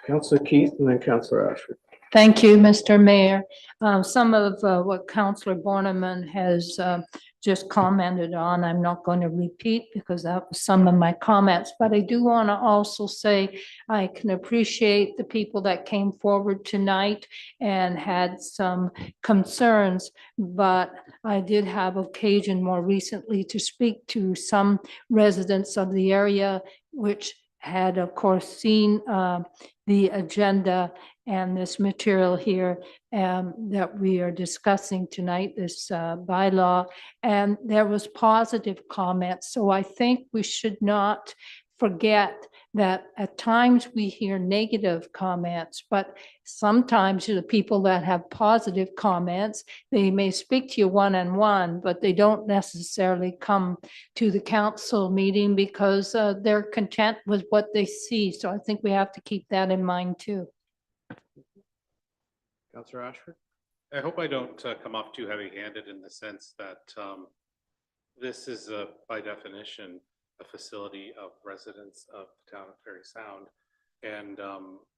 Councillor Keith and then Councillor Ashford. Thank you, Mr. Mayor. Some of what Councillor Borneman has just commented on, I'm not going to repeat because that was some of my comments, but I do want to also say I can appreciate the people that came forward tonight and had some concerns, but I did have occasion more recently to speak to some residents of the area, which had, of course, seen the agenda and this material here that we are discussing tonight, this bylaw, and there was positive comments. So I think we should not forget that at times we hear negative comments, but sometimes the people that have positive comments, they may speak to you one-on-one, but they don't necessarily come to the council meeting because they're content with what they see. So I think we have to keep that in mind too. Councillor Ashford. I hope I don't come off too heavy-handed in the sense that this is by definition a facility of residents of the town of Parry Sound, and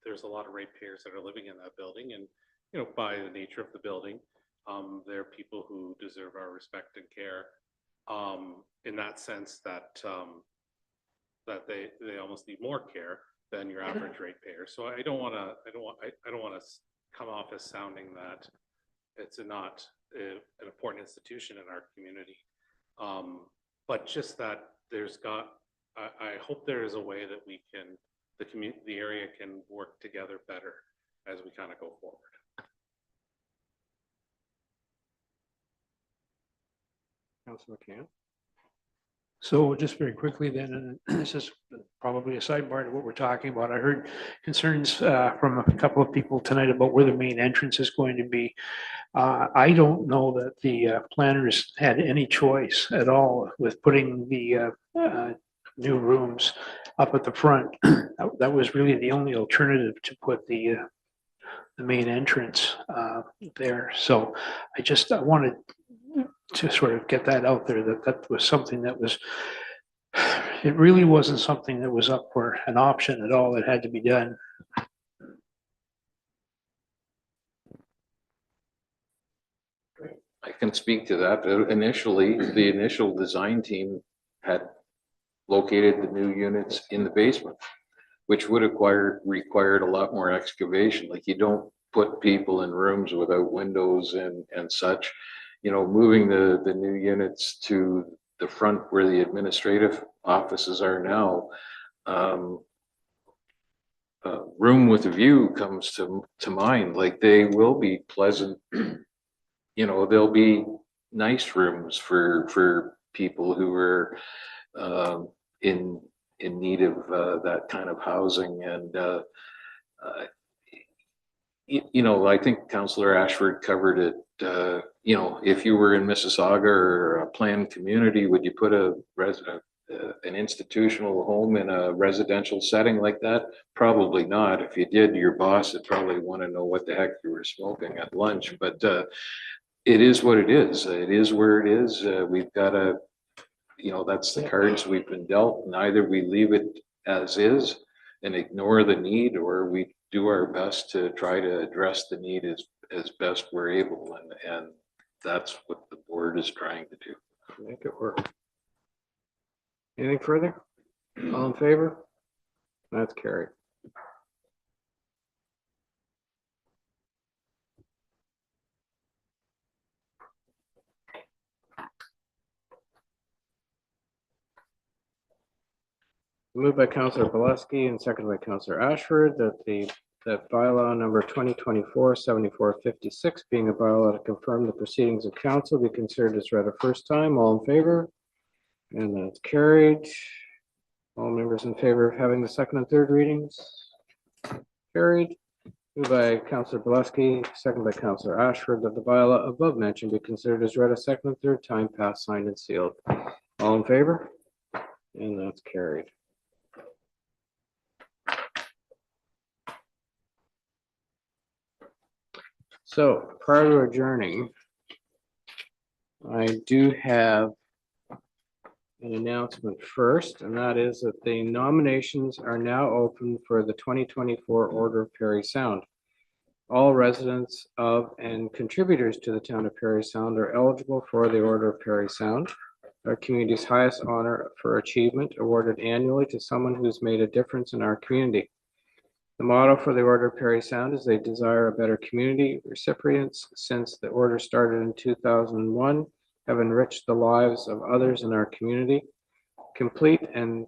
there's a lot of ratepayers that are living in that building, and by the nature of the building, they're people who deserve our respect and care. In that sense, that that they almost need more care than your average ratepayer. So I don't want to come off as sounding that it's not an important institution in our community, but just that I hope there is a way that we can, the area can work together better as we kind of go forward. Councillor McCann. So just very quickly then, and this is probably a sidebar to what we're talking about. I heard concerns from a couple of people tonight about where the main entrance is going to be. I don't know that the planners had any choice at all with putting the new rooms up at the front. That was really the only alternative to put the main entrance there. So I wanted to sort of get that out there, that that was something that was, it really wasn't something that was up for an option at all. It had to be done. I can speak to that. Initially, the initial design team had located the new units in the basement, which would required a lot more excavation. Like, you don't put people in rooms without windows and such. You know, moving the new units to the front where the administrative offices are now, room with a view comes to mind. Like, they will be pleasant. You know, there'll be nice rooms for people who are in need of that kind of housing. And you know, I think Councillor Ashford covered it. You know, if you were in Mississauga or a planned community, would you put an institutional home in a residential setting like that? Probably not. If you did, your boss would probably want to know what the heck you were smoking at lunch. But it is what it is. It is where it is. We've got to, you know, that's the cards we've been dealt. And either we leave it as is and ignore the need, or we do our best to try to address the need as best we're able. And that's what the board is trying to do. Make it work. Anything further? All in favor? That's carried. Moved by Councillor Pileski and seconded by Councillor Ashford that bylaw number 2024-7456, being a bylaw to confirm the proceedings of council, be considered as read a first time. All in favor? And that's carried. All members in favor of having the second and third readings? Carried. Moved by Councillor Pileski, seconded by Councillor Ashford, that the bylaw above mentioned be considered as read a second and third time, passed, signed, and sealed. All in favor? And that's carried. So prior to adjourning, I do have an announcement first, and that is that the nominations are now open for the 2024 Order of Parry Sound. All residents of and contributors to the town of Parry Sound are eligible for the Order of Parry Sound, our community's highest honor for achievement, awarded annually to someone who's made a difference in our community. The motto for the Order of Parry Sound is "They desire a better community." Recipients, since the order started in 2001, have enriched the lives of others in our community. Complete and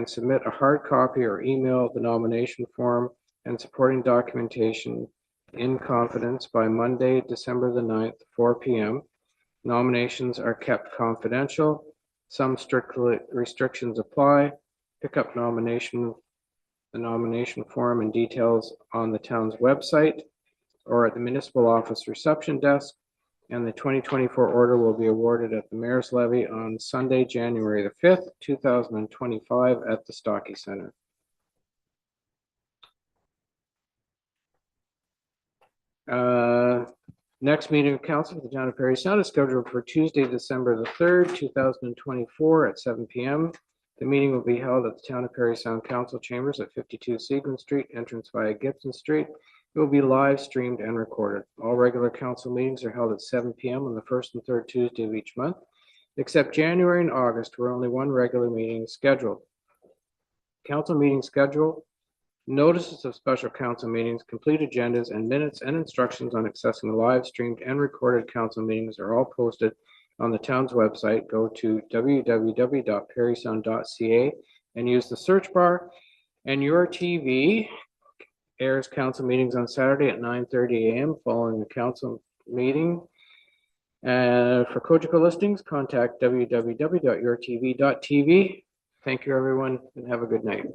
submit a hard copy or email the nomination form and supporting documentation in confidence by Monday, December the 9th, 4 p.m. Nominations are kept confidential. Some restrictions apply. Pick up the nomination form and details on the town's website or at the municipal office reception desk, and the 2024 order will be awarded at the Mayor's Levy on Sunday, January the 5th, 2025 at the Stocky Center. Next meeting of council for the town of Parry Sound is scheduled for Tuesday, December the 3rd, 2024 at 7 p.m. The meeting will be held at the Town of Parry Sound Council Chambers at 52 Seguin Street, entrance via Gibson Street. It will be live streamed and recorded. All regular council meetings are held at 7 p.m. on the first and third Tuesday of each month, except January and August, where only one regular meeting is scheduled. Council meeting schedule, notices of special council meetings, complete agendas, and minutes and instructions on accessing live streamed and recorded council meetings are all posted on the town's website. Go to www.parrysound.ca and use the search bar. And your TV airs council meetings on Saturday at 9:30 a.m. following the council meeting. For Cogeco listings, contact www.yourtv.tv. Thank you, everyone, and have a good night.